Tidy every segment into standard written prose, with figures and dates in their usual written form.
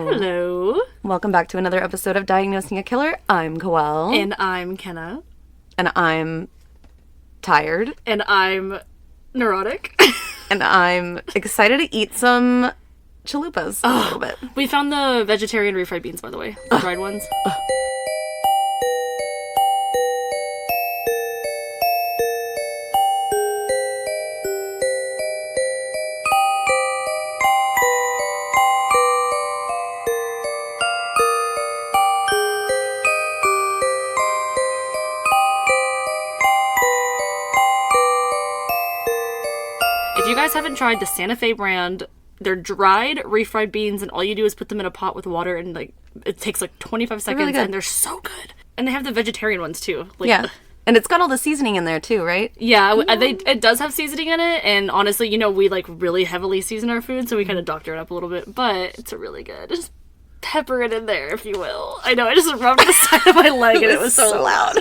Hello. Welcome back to another episode of Diagnosing a Killer. I'm Koelle. And I'm Kenna. And I'm tired. And I'm neurotic. And I'm excited to eat some chalupas a little bit. We found the vegetarian refried beans, by the way. The dried ones. If you guys haven't tried the Santa Fe brand, they're dried refried beans, and all you do is put them in a pot with water, and like it takes like 25 seconds, really good. and they're so good. And they have the vegetarian ones too. Like, Yeah. And it's got all the seasoning in there too, right? Yeah, it does have seasoning in it, and honestly, you know, we like really heavily season our food, so we kind of doctor it up a little bit, but it's really good. Just pepper it in there, if you will. I know, I just rubbed the side of my leg, and it was so loud.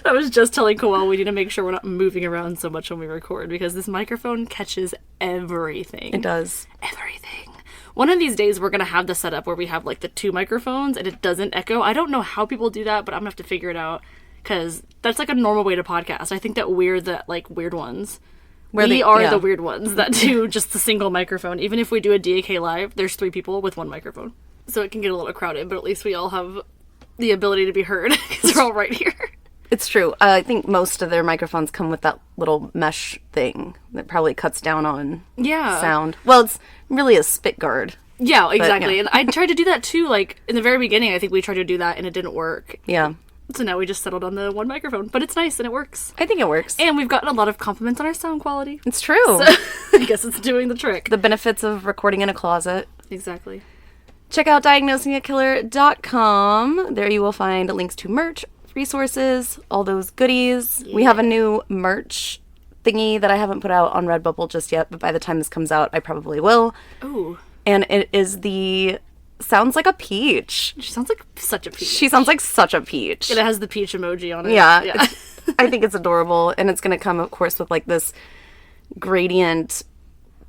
I was just telling Koelle we need to make sure we're not moving around so much when we record, because this microphone catches everything. It does. Everything. One of these days, we're going to have the setup where we have like the two microphones, and it doesn't echo. I don't know how people do that, but I'm going to have to figure it out. Because that's like a normal way to podcast. I think that we're the like weird ones. We are the weird ones that do just the single microphone. Even if we do a DAK live, there's 3 people with 1 microphone. So it can get a little crowded, but at least we all have the ability to be heard because we're all right here. It's true. I think most of their microphones come with that little mesh thing that probably cuts down on sound. Well, it's really a spit guard. Yeah, exactly. Yeah. And I tried to do that too. Like in the very beginning, I think we tried to do that and it didn't work. Yeah. So now we just settled on the 1 microphone, but it's nice and it works. I think it works. And we've gotten a lot of compliments on our sound quality. It's true. So I guess it's doing the trick. The benefits of recording in a closet. Exactly. Check out diagnosingakiller.com. There you will find links to merch, resources, all those goodies. Yeah. We have a new merch thingy that I haven't put out on Redbubble just yet, but by the time this comes out, I probably will. Ooh. And it is the... Sounds like a peach. She sounds like such a peach. She sounds like such a peach. And it has the peach emoji on it. Yeah. I think it's adorable. And it's going to come, of course, with like this gradient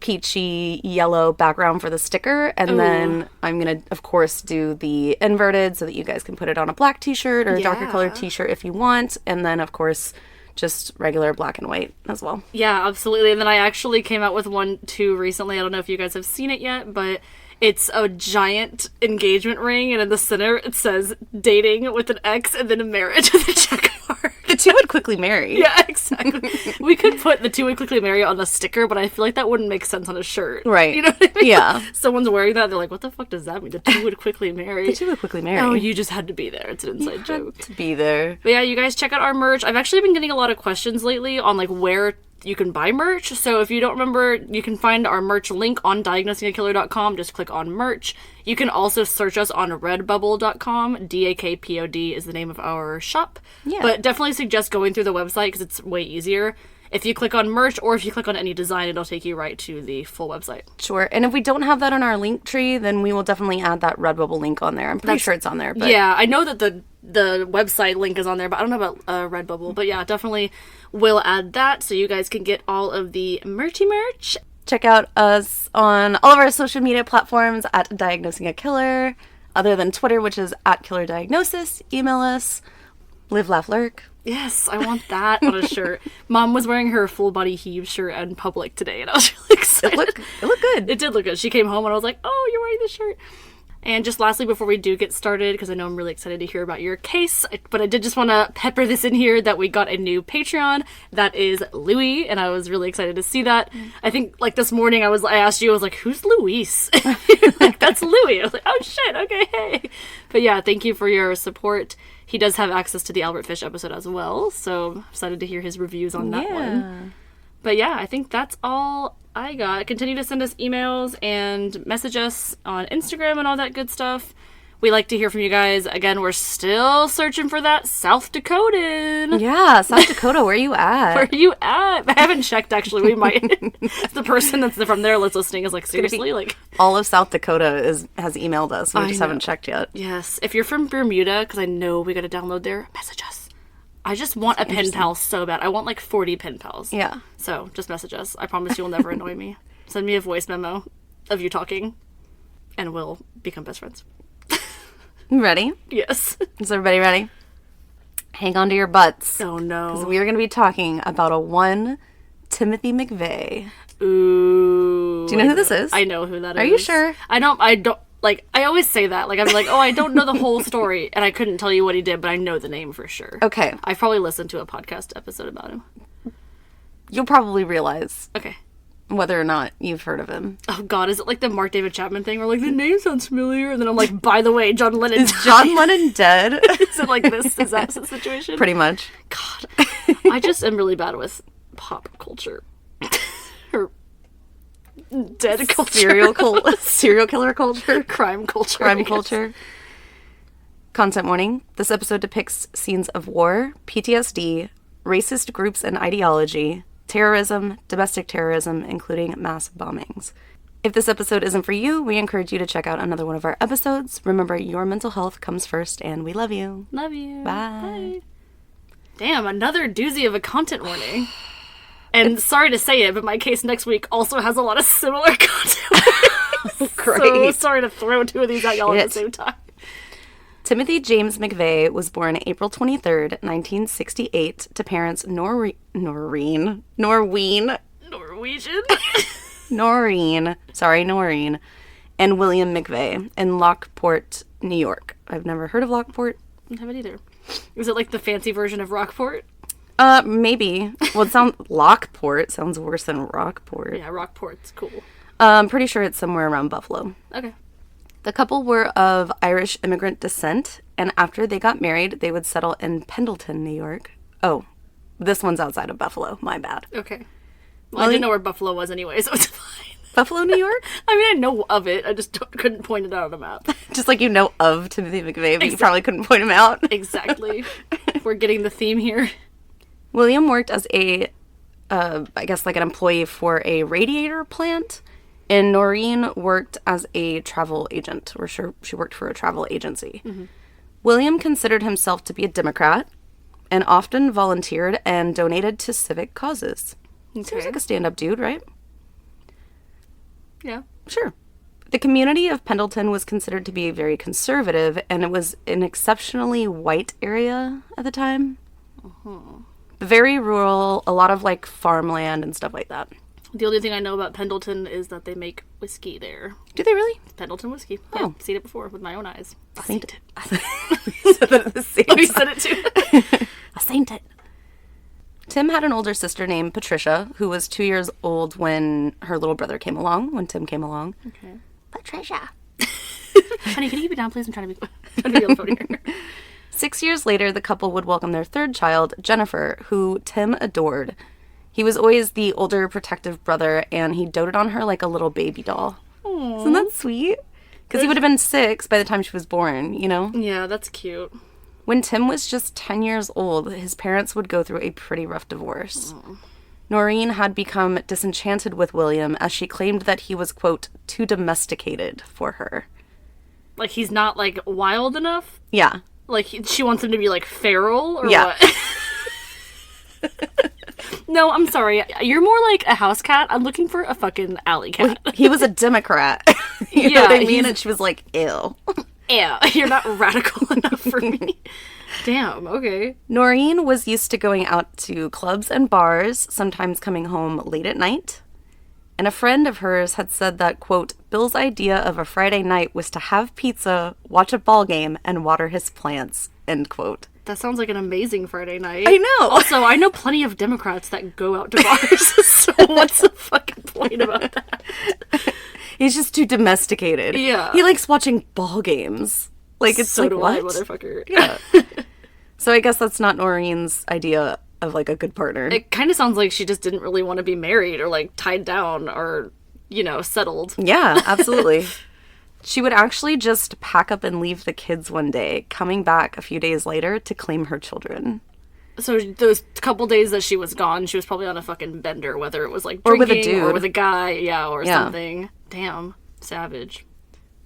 peachy yellow background for the sticker. And then I'm going to, of course, do the inverted so that you guys can put it on a black t-shirt or a darker colored t-shirt if you want. And then, of course, just regular black and white as well. Yeah, absolutely. And then I actually came out with one too recently. I don't know if you guys have seen it yet, but it's a giant engagement ring, and in the center it says dating with an X and then a marriage with a check mark. The two would quickly marry. Yeah, exactly. We could put the two would quickly marry on a sticker, but I feel like that wouldn't make sense on a shirt. Right. You know what I mean? Yeah. Someone's wearing that, they're like, what the fuck does that mean? The two would quickly marry. The two would quickly marry. Oh, you just had to be there. It's an inside joke. To be there. But yeah, you guys check out our merch. I've actually been getting a lot of questions lately on like where you can buy merch. So if you don't remember, you can find our merch link on diagnosingakiller.com. Just click on merch. You can also search us on redbubble.com. DAKPOD is the name of our shop. Yeah. But definitely suggest going through the website because it's way easier. If you click on merch or if you click on any design, it'll take you right to the full website. Sure. And if we don't have that on our link tree, then we will definitely add that Redbubble link on there. I'm pretty sure it's on there. But yeah, I know that the website link is on there, but I don't know about Redbubble. But yeah, definitely will add that so you guys can get all of the merch. Check out us on all of our social media platforms at Diagnosing a Killer, other than Twitter, which is at Killer Diagnosis. Email us. Live, laugh, lurk. Yes, I want that on a shirt. Mom was wearing her full body heave shirt in public today, and I was really excited. It looked good. It did look good. She came home, and I was like, oh, you're wearing this shirt. And just lastly, before we do get started, because I know I'm really excited to hear about your case, but I did just want to pepper this in here that we got a new Patreon. That is Louis, and I was really excited to see that. I think, like, this morning I asked you, I was like, who's Luis? Like, that's Louis. I was like, oh, shit, okay, hey. But yeah, thank you for your support. He does have access to the Albert Fish episode as well, so I'm excited to hear his reviews on that one. But yeah, I think that's all I got. Continue to send us emails and message us on Instagram and all that good stuff. We like to hear from you guys. Again, we're still searching for that South Dakotan. Yeah, South Dakota, where are you at? Where are you at? I haven't checked, actually. We might. The person that's from there that's listening is like, seriously? Like, all of South Dakota has emailed us. We just haven't checked yet. Yes. If you're from Bermuda, because I know we got to download there, message us. I just want a pen pal so bad. I want like 40 pen pals. Yeah. So just message us. I promise you'll never annoy me. Send me a voice memo of you talking. and we'll become best friends. Ready? Yes. Is everybody ready? Hang on to your butts. Oh no. Because we are going to be talking about a one Timothy McVeigh. Ooh. Do you know who this is? I know who that is. Are you sure? I don't, like, I always say that. Like, I'm like, oh, I don't know the whole story, and I couldn't tell you what he did, but I know the name for sure. Okay. I've probably listened to a podcast episode about him. You'll probably realize Okay. whether or not you've heard of him. Oh god, is it like the Mark David Chapman thing where like the name sounds familiar and then I'm like, by the way, John Lennon Is John Lennon dead? Is it like this? Is that the situation? Pretty much. God. I just am really bad with pop culture. Or dead culture. Serial killer culture. Crime culture. Crime culture. Content warning. This episode depicts scenes of war, PTSD, racist groups and ideology, terrorism, domestic terrorism, including mass bombings. If this episode isn't for you, we encourage you to check out another one of our episodes. Remember, your mental health comes first, and we love you. Love you. Bye. Damn, another doozy of a content warning. And sorry to say it, but my case next week also has a lot of similar content warnings. Great. So sorry to throw two of these at y'all at the same time. Timothy James McVeigh was born April 23rd, 1968, to parents Noreen, and William McVeigh in Lockport, New York. I've never heard of Lockport. I haven't either. Is it like the fancy version of Rockport? Maybe. Well, Lockport sounds worse than Rockport. Yeah, Rockport's cool. I'm pretty sure it's somewhere around Buffalo. Okay. The couple were of Irish immigrant descent, and after they got married, they would settle in Pendleton, New York. Oh, this one's outside of Buffalo. My bad. Okay. Well, I didn't know where Buffalo was anyway, so it's fine. Buffalo, New York? I mean, I know of it. I just couldn't point it out on the map. Just like you know of Timothy McVeigh, but you probably couldn't point him out. Exactly. We're getting the theme here. William worked as I guess like an employee for a radiator plant. And Noreen worked as a travel agent, or she worked for a travel agency. Mm-hmm. William considered himself to be a Democrat and often volunteered and donated to civic causes. Okay. Seems like a stand-up dude, right? Yeah. Sure. The community of Pendleton was considered to be very conservative, and it was an exceptionally white area at the time. Uh-huh. Very rural, a lot of like farmland and stuff like that. The only thing I know about Pendleton is that they make whiskey there. Do they really? Pendleton whiskey. Oh. Yeah, I've seen it before with my own eyes. I seen it. You said that at the same time. You said it too. I seen it. Tim had an older sister named Patricia, who was 2 years old when her little brother came along, when Tim came along. Okay. Patricia. Honey, can you keep it down, please? I'm trying to be on the phone here. 6 years later, the couple would welcome their third child, Jennifer, who Tim adored. He was always the older protective brother, and he doted on her like a little baby doll. Aww. Isn't that sweet? Because he would have been 6 by the time she was born, you know? Yeah, that's cute. When Tim was just 10 years old, his parents would go through a pretty rough divorce. Aww. Noreen had become disenchanted with William as she claimed that he was, quote, too domesticated for her. Like, he's not, like, wild enough? Yeah. Like, she wants him to be, like, feral, or yeah. what? No, I'm sorry. You're more like a house cat. I'm looking for a fucking alley cat. Well, he was a Democrat. You know what I mean? And she was like, ew. Ew, you're not radical enough for me. Damn, okay. Noreen was used to going out to clubs and bars, sometimes coming home late at night. And a friend of hers had said that, quote, Bill's idea of a Friday night was to have pizza, watch a ball game, and water his plants, end quote. That sounds like an amazing Friday night. I know. Also, I know plenty of Democrats that go out to bars, so what's the fucking point about that? He's just too domesticated. Yeah. He likes watching ball games. Like, it's so like, do what? I, motherfucker. Yeah. So I guess that's not Noreen's idea of, like, a good partner. It kind of sounds like she just didn't really want to be married or, like, tied down or, you know, settled. Yeah, absolutely. She would actually just pack up and leave the kids one day, coming back a few days later to claim her children. So those couple days that she was gone, she was probably on a fucking bender, whether it was like or drinking with a dude, or with a guy, or something. Damn, savage.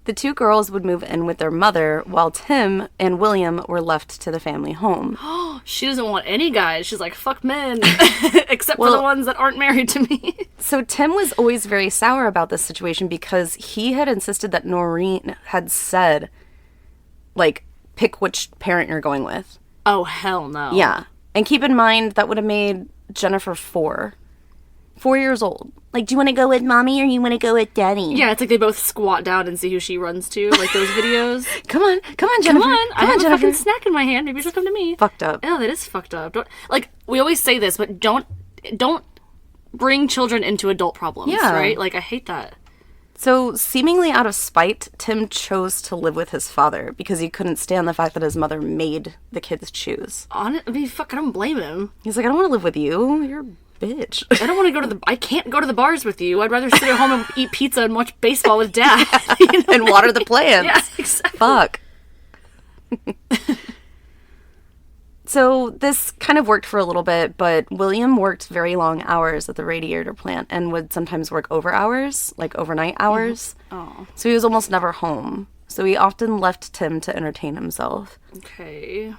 The two girls would move in with their mother, while Tim and William were left to the family home. She doesn't want any guys. She's like, fuck men. Except for the ones that aren't married to me. So Tim was always very sour about this situation because he had insisted that Noreen had said, like, pick which parent you're going with. Oh, hell no. Yeah. And keep in mind, that would have made Jennifer 4 years old. Like, do you want to go with mommy or you want to go with daddy? Yeah, it's like they both squat down and see who she runs to, like those videos. Come on, Jennifer. I have a fucking snack in my hand. Maybe she'll come to me. Fucked up. Oh, that is fucked up. Like, we always say this, but don't bring children into adult problems, right? Like, I hate that. So, seemingly out of spite, Tim chose to live with his father because he couldn't stand the fact that his mother made the kids choose. I mean, fuck, I don't blame him. He's like, I don't want to live with you. You're a bitch. I don't want to go to I can't go to the bars with you. I'd rather sit at home and eat pizza and watch baseball with Dad. You know? And water the plants. Yeah, exactly. Fuck. So this kind of worked for a little bit, but William worked very long hours at the radiator plant and would sometimes work over hours, like overnight hours. Oh. So he was almost never home. So he often left Tim to entertain himself. Okay.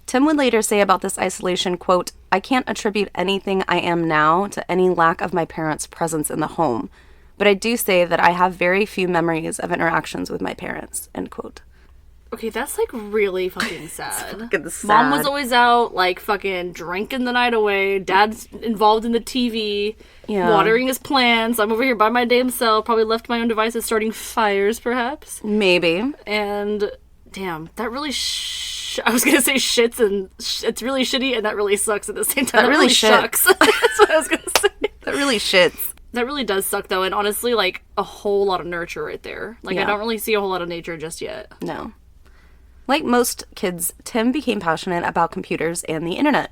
Tim would later say about this isolation, quote, I can't attribute anything I am now to any lack of my parents' presence in the home, but I do say that I have very few memories of interactions with my parents, end quote. Okay, that's, like, really fucking sad. Fucking sad. Mom was always out, like, fucking drinking the night away. Dad's involved in the TV, watering his plants. I'm over here by my damn self. Probably left my own devices starting fires, perhaps. Maybe. And, damn, that really I was gonna say shits, and it's really shitty, and that really sucks at the same time. That really sucks. That's what I was gonna say. That really shits. That really does suck, though, and honestly, like, a whole lot of nurture right there. Like, I don't really see a whole lot of nature just yet. No. Like most kids, Tim became passionate about computers and the internet.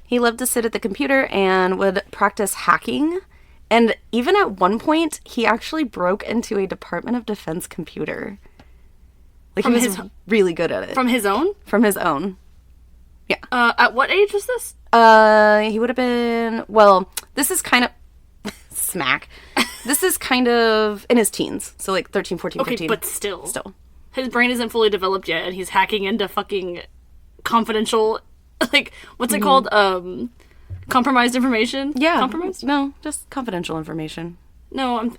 He loved to sit at the computer and would practice hacking. And even at one point, he actually broke into a Department of Defense computer. Like, he was really good at it. From his own? From his own. Yeah. At what age was this? He would have been, well, this is kind of, smack. This is kind of in his teens. So, like, 13, 14, 15. Okay, but still. Still. His brain isn't fully developed yet, and he's hacking into fucking confidential, like, what's it called? Compromised information? Yeah. Compromised? No, just confidential information. No,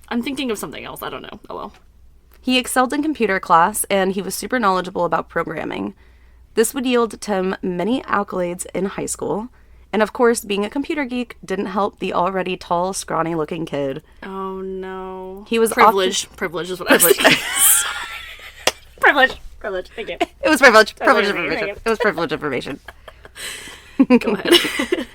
I'm thinking of something else. I don't know. Oh, well. He excelled in computer class, and he was super knowledgeable about programming. This would yield Tim many accolades in high school. And of course, being a computer geek didn't help the already tall, scrawny-looking kid. Oh, no. He was Privilege. Privilege is what I was thinking. Privilege. Thank you. It was privilege. Privilege information. It was privilege information. Go ahead.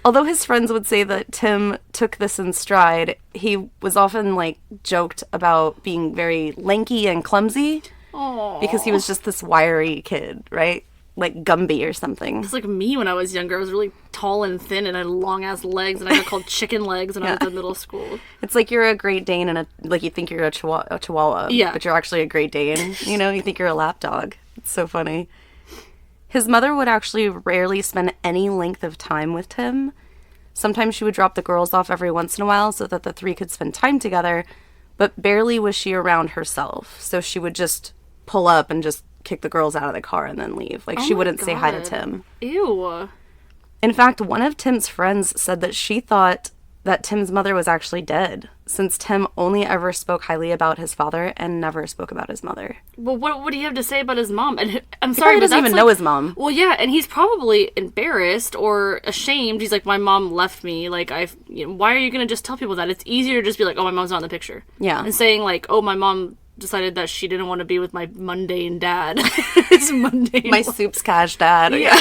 Although his friends would say that Tim took this in stride, he was often, like, joked about being very lanky and clumsy. Aww. Because he was just this wiry kid, right? Like Gumby or something. It's like me when I was younger. I was really tall and thin and I had long-ass legs, and I got called chicken legs when I was in middle school. It's like you're a Great Dane and like you think you're a Chihuahua. Yeah. But you're actually a Great Dane. You know, you think you're a lapdog. It's so funny. His mother would actually rarely spend any length of time with Tim. Sometimes she would drop the girls off every once in a while so that the three could spend time together, but barely was she around herself. So she would just pull up and just kick the girls out of the car and then leave. Like, she wouldn't say hi to Tim. Ew. In fact, one of Tim's friends said that she thought that Tim's mother was actually dead, since Tim only ever spoke highly about his father and never spoke about his mother. Well, what do you have to say about his mom? And I'm He sorry, probably but doesn't even know his mom. Well, yeah, and he's probably embarrassed or ashamed. He's like, my mom left me. Like, why are you gonna just tell people that? It's easier to just be like, oh, my mom's not in the picture. Yeah. And saying like, oh, my mom decided that she didn't want to be with my mundane dad. It's mundane. My Soups Cash dad. Yeah.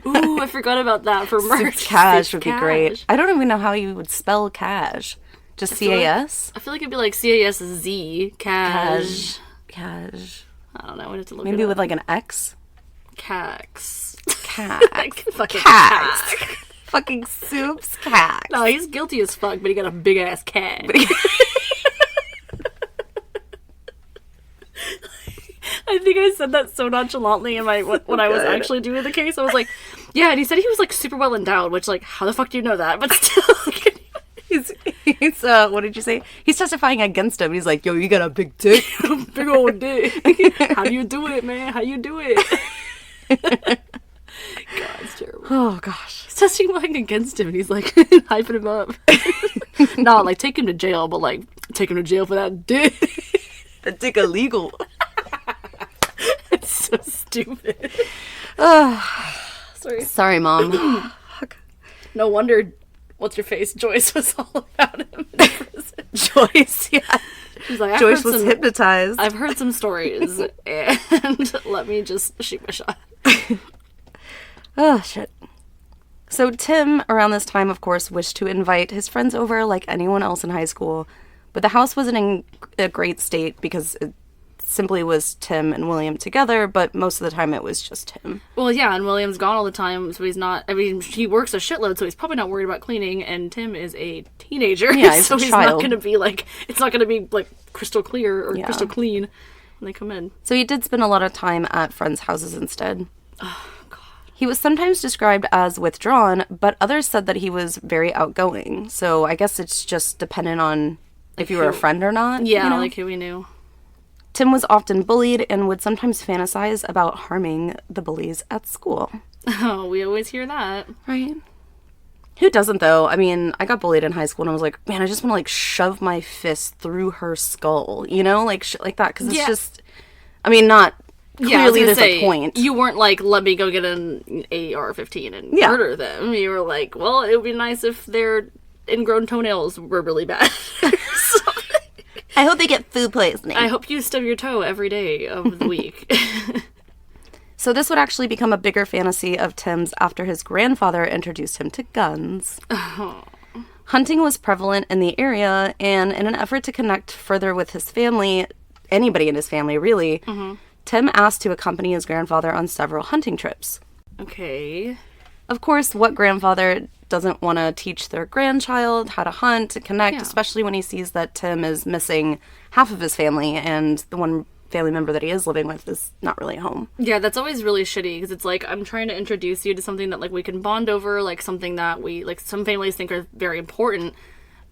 Ooh, I forgot about that for merch. Soups Cash would be great. I don't even know how you would spell cash. Just C-A-S? I feel like it'd be like C-A-S-Z. Cash. Cash. I don't know. We'd have to look Maybe it up. with like an X? Cax. Cax. Fucking Cax. cax. Fucking Soups Cax. No, he's guilty as fuck, but he got a big ass cat. I think I said that so nonchalantly in my when I was actually doing the case. I was like, yeah, and he said he was like super well endowed, which like, how the fuck do you know that? But still, He's, what did you say? He's testifying against him. He's like, yo, you got a big dick. Big old dick. How do you do it, man? How you do it? God, it's terrible. Oh, gosh. He's testifying against him, and he's, like, hyping him up. Not, like, take him to jail, but, like, take him to jail for that dick. That dick illegal. It's so stupid. Sorry, Mom. No wonder what's-your-face Joyce was all about him in prison. Joyce, yeah. She's like, Joyce was hypnotized. I've heard some stories, and let me just shoot my shot. Oh, shit. So Tim, around this time, of course, wished to invite his friends over like anyone else in high school, but the house wasn't in a great state because it simply was Tim and William together, but most of the time it was just Tim. Well, yeah, and William's gone all the time, so he's not, I mean, he works a shitload, so he's probably not worried about cleaning, and Tim is a teenager, yeah, he's so a he's child. not going to be like, it's not going to be like crystal clear or crystal clean when they come in. So he did spend a lot of time at friends' houses instead. Oh, God. He was sometimes described as withdrawn, but others said that he was very outgoing, so I guess it's just dependent on if you were a friend or not. Yeah, you know? like who we knew. Tim was often bullied and would sometimes fantasize about harming the bullies at school. Oh, we always hear that. Right? Who doesn't, though? I mean, I got bullied in high school and I was like, man, I just want to, like, shove my fist through her skull, you know? Like, shit like that, because it's just, I mean, not clearly there's a point. You weren't like, let me go get an AR-15 and murder them. You were like, well, it would be nice if their ingrown toenails were really bad. I hope they get food poisoning. I hope you stub your toe every day of the week. So this would actually become a bigger fantasy of Tim's after his grandfather introduced him to guns. Oh. Hunting was prevalent in the area, and in an effort to connect further with his family, anybody in his family really, Tim asked to accompany his grandfather on several hunting trips. Okay. Of course, what grandfather doesn't want to teach their grandchild how to hunt and connect, especially when he sees that Tim is missing half of his family and the one family member that he is living with is not really home. Yeah, that's always really shitty because it's like, I'm trying to introduce you to something that like we can bond over, like something that we, like some families think are very important,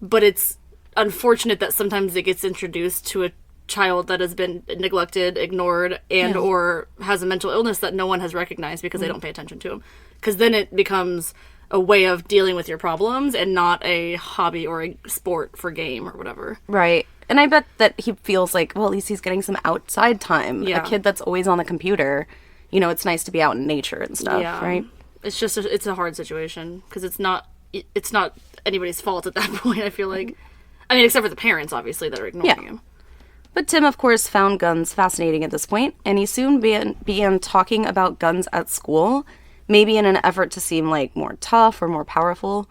but it's unfortunate that sometimes it gets introduced to a child that has been neglected, ignored, and or has a mental illness that no one has recognized because they don't pay attention to them. Because then it becomes a way of dealing with your problems and not a hobby or a sport for game or whatever. Right. And I bet that he feels like, well, at least he's getting some outside time. Yeah. A kid that's always on the computer, you know, it's nice to be out in nature and stuff, right? It's just, it's a hard situation because it's not anybody's fault at that point, I feel like. I mean, except for the parents, obviously, that are ignoring him. But Tim, of course, found guns fascinating at this point, and he soon began talking about guns at school, maybe in an effort to seem like more tough or more powerful.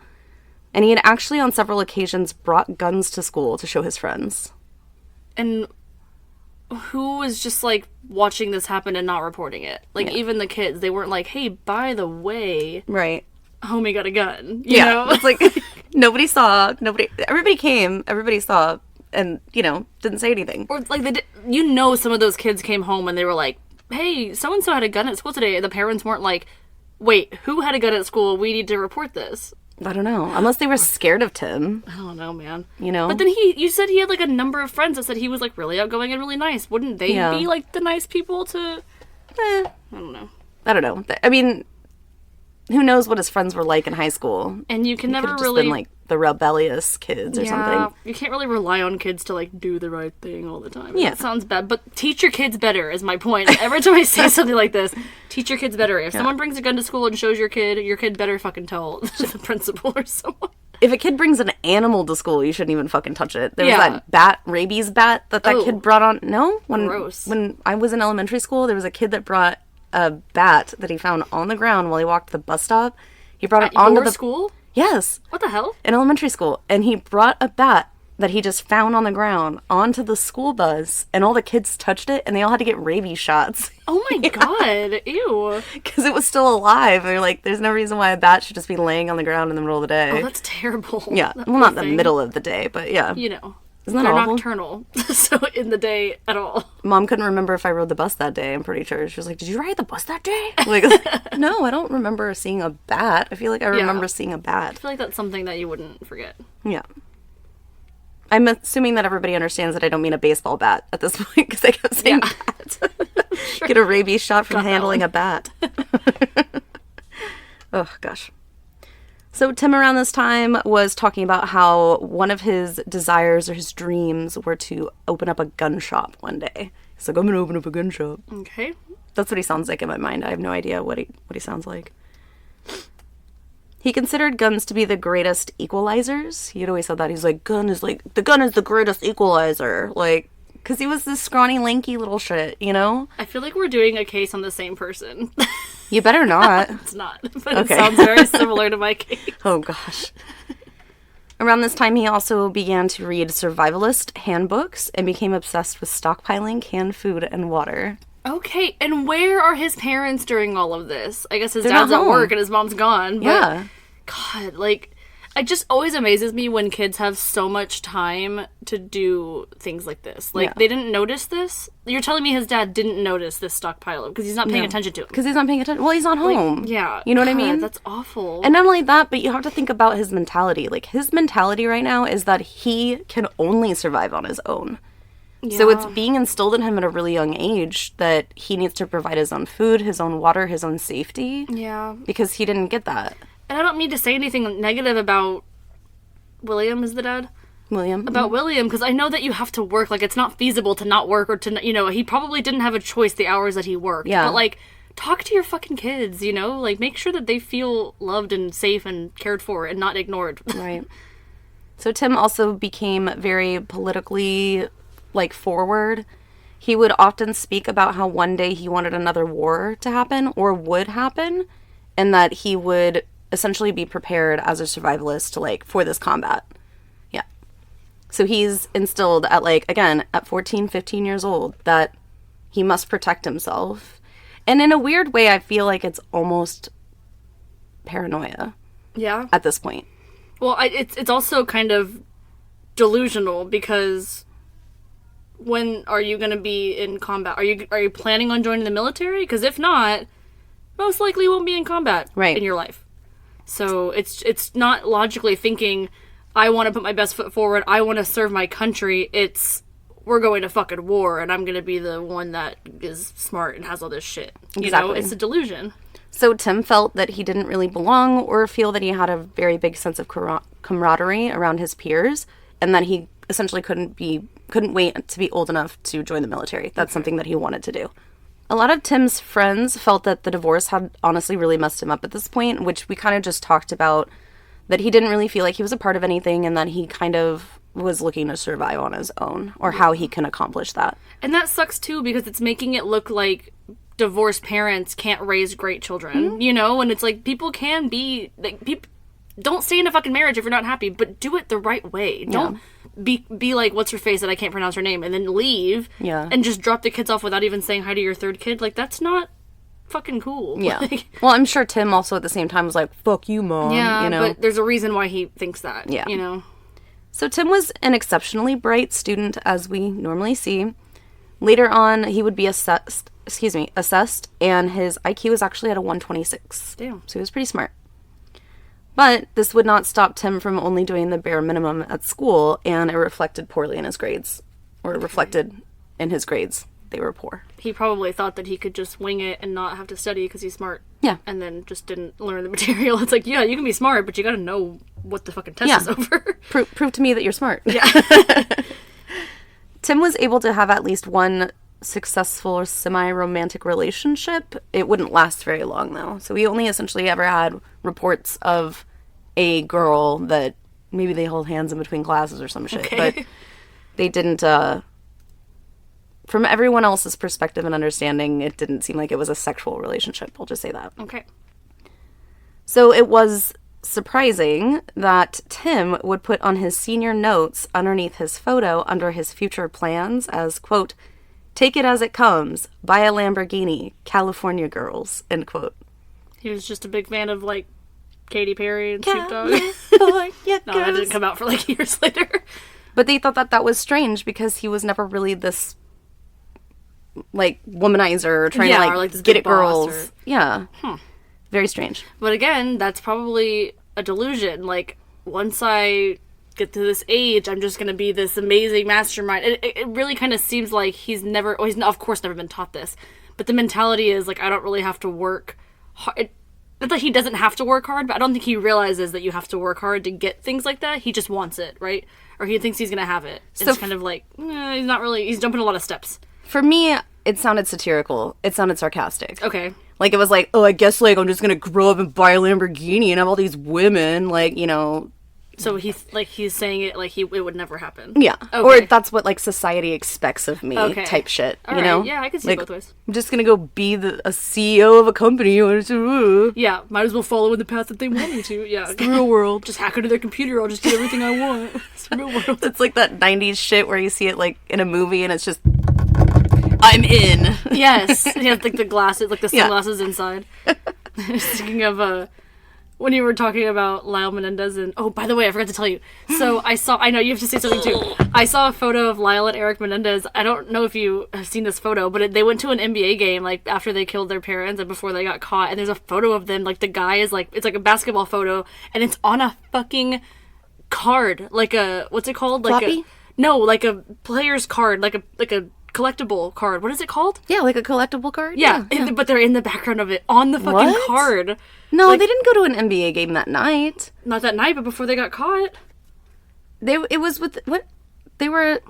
And he had actually on several occasions brought guns to school to show his friends. And who was just like watching this happen and not reporting it? Like even the kids, they weren't like, hey, by the way, right, homie got a gun. You know? It's like everybody came, everybody saw, and, you know, didn't say anything. Or like some of those kids came home and they were like, hey, so-and-so had a gun at school today. And the parents weren't like, wait, who had a gun at school? We need to report this. I don't know. Unless they were scared of Tim. I don't know, man. You know? But then you said he had like a number of friends that said he was like really outgoing and really nice. Wouldn't they be like the nice people to... I don't know. I don't know. I mean, who knows what his friends were like in high school? And you can never just really... been like the rebellious kids or something. You can't really rely on kids to like do the right thing all the time. Yeah. That sounds bad, but teach your kids better is my point. Every time I say something like this, teach your kids better. If someone brings a gun to school and shows your kid better fucking tell the principal or someone. If a kid brings an animal to school, you shouldn't even fucking touch it. There was that rabies bat that kid brought on. No? Gross. When I was in elementary school, there was a kid that brought a bat that he found on the ground while he walked to the bus stop. He brought it onto the school? Yes. What the hell? In elementary school. And he brought a bat that he just found on the ground onto the school bus, and all the kids touched it, and they all had to get rabies shots. Oh my god. Ew. Because it was still alive. They're like, there's no reason why a bat should just be laying on the ground in the middle of the day. Oh, that's terrible. Yeah. Well, not the middle of the day, but yeah. You know. Isn't that They're awful? nocturnal. So in the day at all. Mom couldn't remember if I rode the bus that day, I'm pretty sure. She was like, did you ride the bus that day? Like, no, I don't remember seeing a bat. I feel like I remember seeing a bat. I feel like that's something that you wouldn't forget. Yeah. I'm assuming that everybody understands that I don't mean a baseball bat at this point because I kept saying bat. Sure. Get a rabies shot from handling a bat. Oh, gosh. So Tim around this time was talking about how one of his desires or his dreams were to open up a gun shop one day. He's like, I'm going to open up a gun shop. Okay. That's what he sounds like in my mind. I have no idea what he sounds like. He considered guns to be the greatest equalizers. He had always said that. He's like, the gun is the greatest equalizer. Like, because he was this scrawny, lanky little shit, you know? I feel like we're doing a case on the same person. You better not. It's not, but okay. It sounds very similar to my case. Oh, gosh. Around this time, he also began to read survivalist handbooks and became obsessed with stockpiling canned food and water. Okay, and where are his parents during all of this? I guess his They're dad's not at home. work and his mom's gone. But Yeah. God, like, it just always amazes me when kids have so much time to do things like this. Like, they didn't notice this? You're telling me his dad didn't notice this stockpile because he's not paying attention to it. Because he's not paying attention. Well, he's not home. Like, yeah. You know what I mean? That's awful. And not only that, but you have to think about his mentality. Like, his mentality right now is that he can only survive on his own. Yeah. So it's being instilled in him at a really young age that he needs to provide his own food, his own water, his own safety. Yeah. Because he didn't get that. And I don't mean to say anything negative about William, is the dad? William. About William, because I know that you have to work. Like, it's not feasible to not work or to, you know, he probably didn't have a choice the hours that he worked. Yeah. But, like, talk to your fucking kids, you know? Like, make sure that they feel loved and safe and cared for and not ignored. Right. So Tim also became very politically, like, forward. He would often speak about how one day he wanted another war to happen or would happen, and that he would essentially be prepared as a survivalist to, like, for this combat. Yeah. So he's instilled at, like, again, at 14, 15 years old, that he must protect himself. And in a weird way, I feel like it's almost paranoia. Yeah. At this point. Well, it's also kind of delusional because when are you going to be in combat? Are you planning on joining the military? Because if not, most likely you won't be in combat in your life. So it's not logically thinking, I want to put my best foot forward, I want to serve my country. It's, we're going to fucking war, and I'm going to be the one that is smart and has all this shit. You know, it's a delusion. So Tim felt that he didn't really belong or feel that he had a very big sense of camaraderie around his peers, and that he essentially couldn't wait to be old enough to join the military. That's something that he wanted to do. A lot of Tim's friends felt that the divorce had honestly really messed him up at this point, which we kind of just talked about, that he didn't really feel like he was a part of anything and that he kind of was looking to survive on his own, or how he can accomplish that. And that sucks too, because it's making it look like divorced parents can't raise great children, you know? And it's like, people can be, like, don't stay in a fucking marriage if you're not happy, but do it the right way. Don't be like, what's her face that I can't pronounce her name, and then leave and just drop the kids off without even saying hi to your third kid. Like, that's not fucking cool. Yeah. Like, well, I'm sure Tim also at the same time was like, fuck you, Mom. Yeah, you know? But there's a reason why he thinks that. Yeah. You know? So Tim was an exceptionally bright student, as we normally see. Later on, he would be assessed, and his IQ was actually at a 126. Damn. So he was pretty smart. But this would not stop Tim from only doing the bare minimum at school, and it reflected poorly in his grades. Or reflected in his grades. They were poor. He probably thought that he could just wing it and not have to study because he's smart. Yeah. And then just didn't learn the material. It's like, yeah, you can be smart, but you gotta know what the fucking test is over. Prove to me that you're smart. Yeah. Tim was able to have at least one successful or semi-romantic relationship. It wouldn't last very long, though. So he only essentially ever had reports of a girl that maybe they hold hands in between classes or some shit. Okay. But they didn't, from everyone else's perspective and understanding, it didn't seem like it was a sexual relationship. I'll just say that. Okay. So it was surprising that Tim would put on his senior notes underneath his photo under his future plans as, quote, "Take it as it comes, buy a Lamborghini, California girls," end quote. He was just a big fan of, like, Katy Perry and Snoop Dogg. No, that didn't come out for, like, years later. But they thought that that was strange because he was never really this, like, womanizer trying to, like this get at girls. Yeah. Very strange. But again, that's probably a delusion. Like, once I get to this age, I'm just going to be this amazing mastermind. It really kind of seems like he's of course never been taught this, but the mentality is like, I don't really have to work hard. Not that he doesn't have to work hard, but I don't think he realizes that you have to work hard to get things like that. He just wants it, right? Or he thinks he's going to have it. So it's kind of like, he's not really, he's jumping a lot of steps. For me, it sounded satirical. It sounded sarcastic. Okay. Like, it was like, oh, I guess, like, I'm just gonna grow up and buy a Lamborghini and have all these women, like, you know. So he's saying it like it would never happen. Yeah. Okay. Or that's what, like, society expects of me type shit, all you know? Yeah, I can see like, both ways. I'm just gonna go be a CEO of a company. Yeah, might as well follow in the path that they want me to. Yeah. It's the real world. Just hack into their computer, I'll just do everything I want. It's the real world. It's like that 90s shit where you see it, like, in a movie and it's just, I'm in. Yes. Yeah, like the glasses, like the sunglasses inside. Speaking of, when you were talking about Lyle Menendez and... Oh, by the way, I forgot to tell you. So I know you have to say something too. I saw a photo of Lyle and Eric Menendez. I don't know if you have seen this photo, but they went to an NBA game, like, after they killed their parents and before they got caught. And there's a photo of them, like, the guy is, like... It's like a basketball photo, and it's on a fucking card. Like a... What's it called? Like Floppy? No, like a player's card. Like a collectible card. What is it called? Yeah, like a collectible card? Yeah. But they're in the background of it on the fucking card. No, like, they didn't go to an NBA game that night. Not that night, but before they got caught. It was with what they were.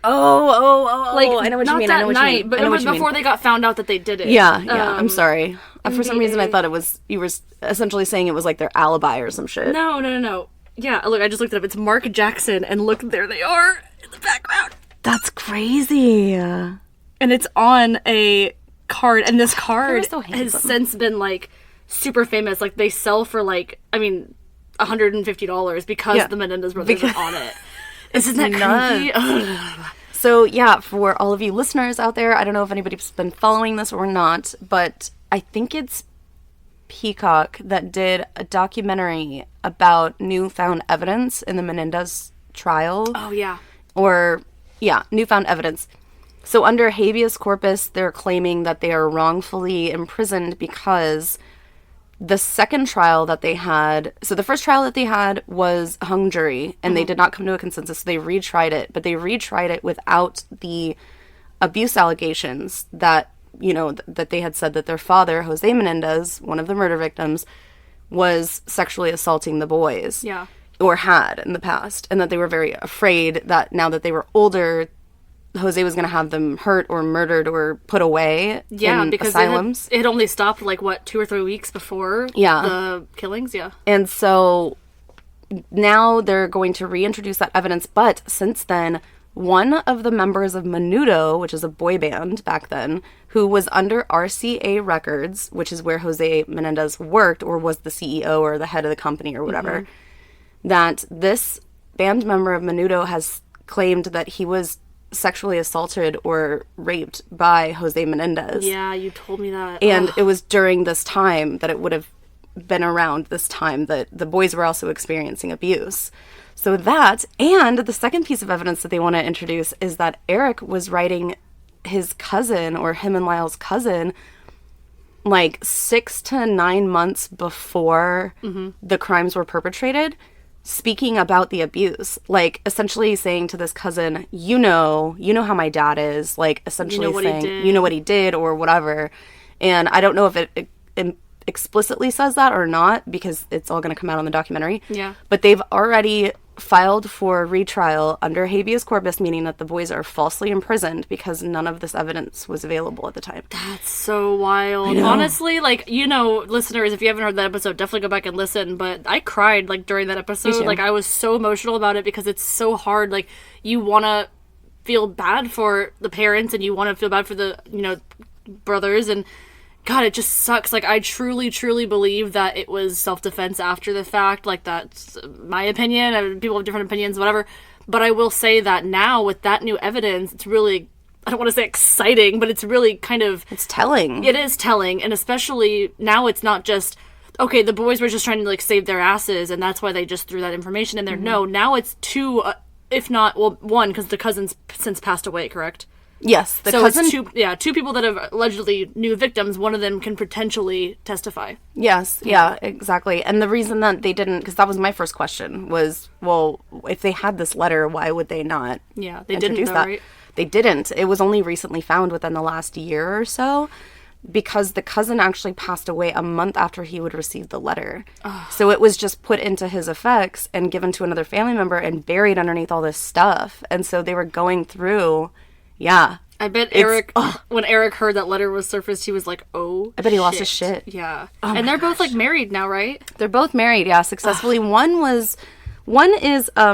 Oh! Like, I know what you mean. Not I know what that night, you mean. but it was before they got found out that they did it. Yeah. I'm sorry. For some reason, I NBA. thought it was you were essentially saying it was like their alibi or some shit. No. Yeah, look, I just looked it up. It's Mark Jackson, and look, there they are in the background. That's crazy. And it's on a card, and this card so has handsome. since been, like, super famous. Like, they sell for, like, I mean, $150 because the Menendez brothers are on it. Isn't that crazy? So, yeah, for all of you listeners out there, I don't know if anybody's been following this or not, but I think it's Peacock that did a documentary about newfound evidence in the Menendez trial. Oh, yeah. Newfound evidence. So under habeas corpus, they're claiming that they are wrongfully imprisoned because the second trial that they had... So the first trial that they had was a hung jury, and they did not come to a consensus, so they retried it. But they retried it without the abuse allegations that, you know, that they had said that their father, Jose Menendez, one of the murder victims, was sexually assaulting the boys. Yeah. Or had in the past, and that they were very afraid that now that they were older, Jose was going to have them hurt or murdered or put away in because asylums. it had only stopped, like, what, 2 or 3 weeks before the killings? Yeah. And so now they're going to reintroduce that evidence, but since then, one of the members of Menudo, which is a boy band back then, who was under RCA Records, which is where Jose Menendez worked or was the CEO or the head of the company or whatever, that this band member of Menudo has claimed that he was sexually assaulted or raped by Jose Menendez. Yeah, you told me that. And it was during this time that it would have been around this time that the boys were also experiencing abuse. So that, and the second piece of evidence that they want to introduce is that Eric was writing his cousin, or him and Lyle's cousin, like 6 to 9 months before the crimes were perpetrated, speaking about the abuse, like essentially saying to this cousin, you know how my dad is, like essentially saying, you know what he did or whatever. And I don't know if it explicitly says that or not, because it's all going to come out on the documentary. Yeah. But they've already filed for retrial under habeas corpus, meaning that the boys are falsely imprisoned because none of this evidence was available at the time. That's so wild. Honestly, like, you know, listeners, if you haven't heard that episode, definitely go back and listen. But I cried, like, during that episode. Like, I was so emotional about it because it's so hard. Like, you want to feel bad for the parents and you want to feel bad for the, you know, brothers. And God, it just sucks. Like, I truly, truly believe that it was self-defense after the fact. Like, that's my opinion. I mean, people have different opinions, whatever. But I will say that now, with that new evidence, it's really, I don't want to say exciting, but it's really kind of... It's telling. It is telling. And especially now it's not just, okay, the boys were just trying to, like, save their asses, and that's why they just threw that information in there. No, now it's two, if not, well, one, because the cousin's since passed away, correct? Yes, the So cousin. it's two people that have allegedly new victims. One of them can potentially testify. Yes, yeah, exactly. And the reason that they didn't, because that was my first question, was, well, if they had this letter, why would they not Yeah, they introduce didn't though, that? right? They didn't. It was only recently found within the last year or so, because the cousin actually passed away a month after he would receive the letter. So it was just put into his effects and given to another family member and buried underneath all this stuff. And so they were going through, yeah. I bet Eric, when Eric heard that letter was surfaced, he was like, oh, I bet he lost his shit. Yeah. Oh and my they're both, like, married now, right? They're both married, yeah, successfully. One is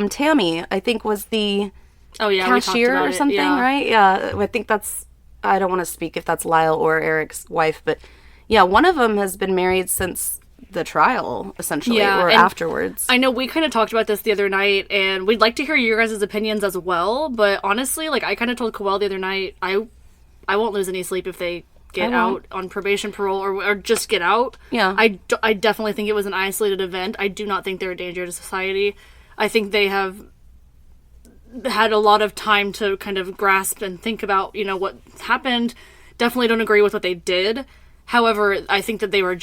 Tammy, I think was the Oh, yeah, we talked cashier about or it, something, yeah. right? Yeah, I think that's, I don't want to speak if that's Lyle or Eric's wife, but yeah, one of them has been married since the trial, essentially, Yeah, or and afterwards. I know we kind of talked about this the other night, and we'd like to hear your guys' opinions as well, but honestly, like, I kind of told Koelle the other night, I won't lose any sleep if they get out on probation, parole, or just get out. Yeah. I definitely think it was an isolated event. I do not think they're a danger to society. I think they have had a lot of time to kind of grasp and think about, you know, what happened. Definitely don't agree with what they did. However, I think that they were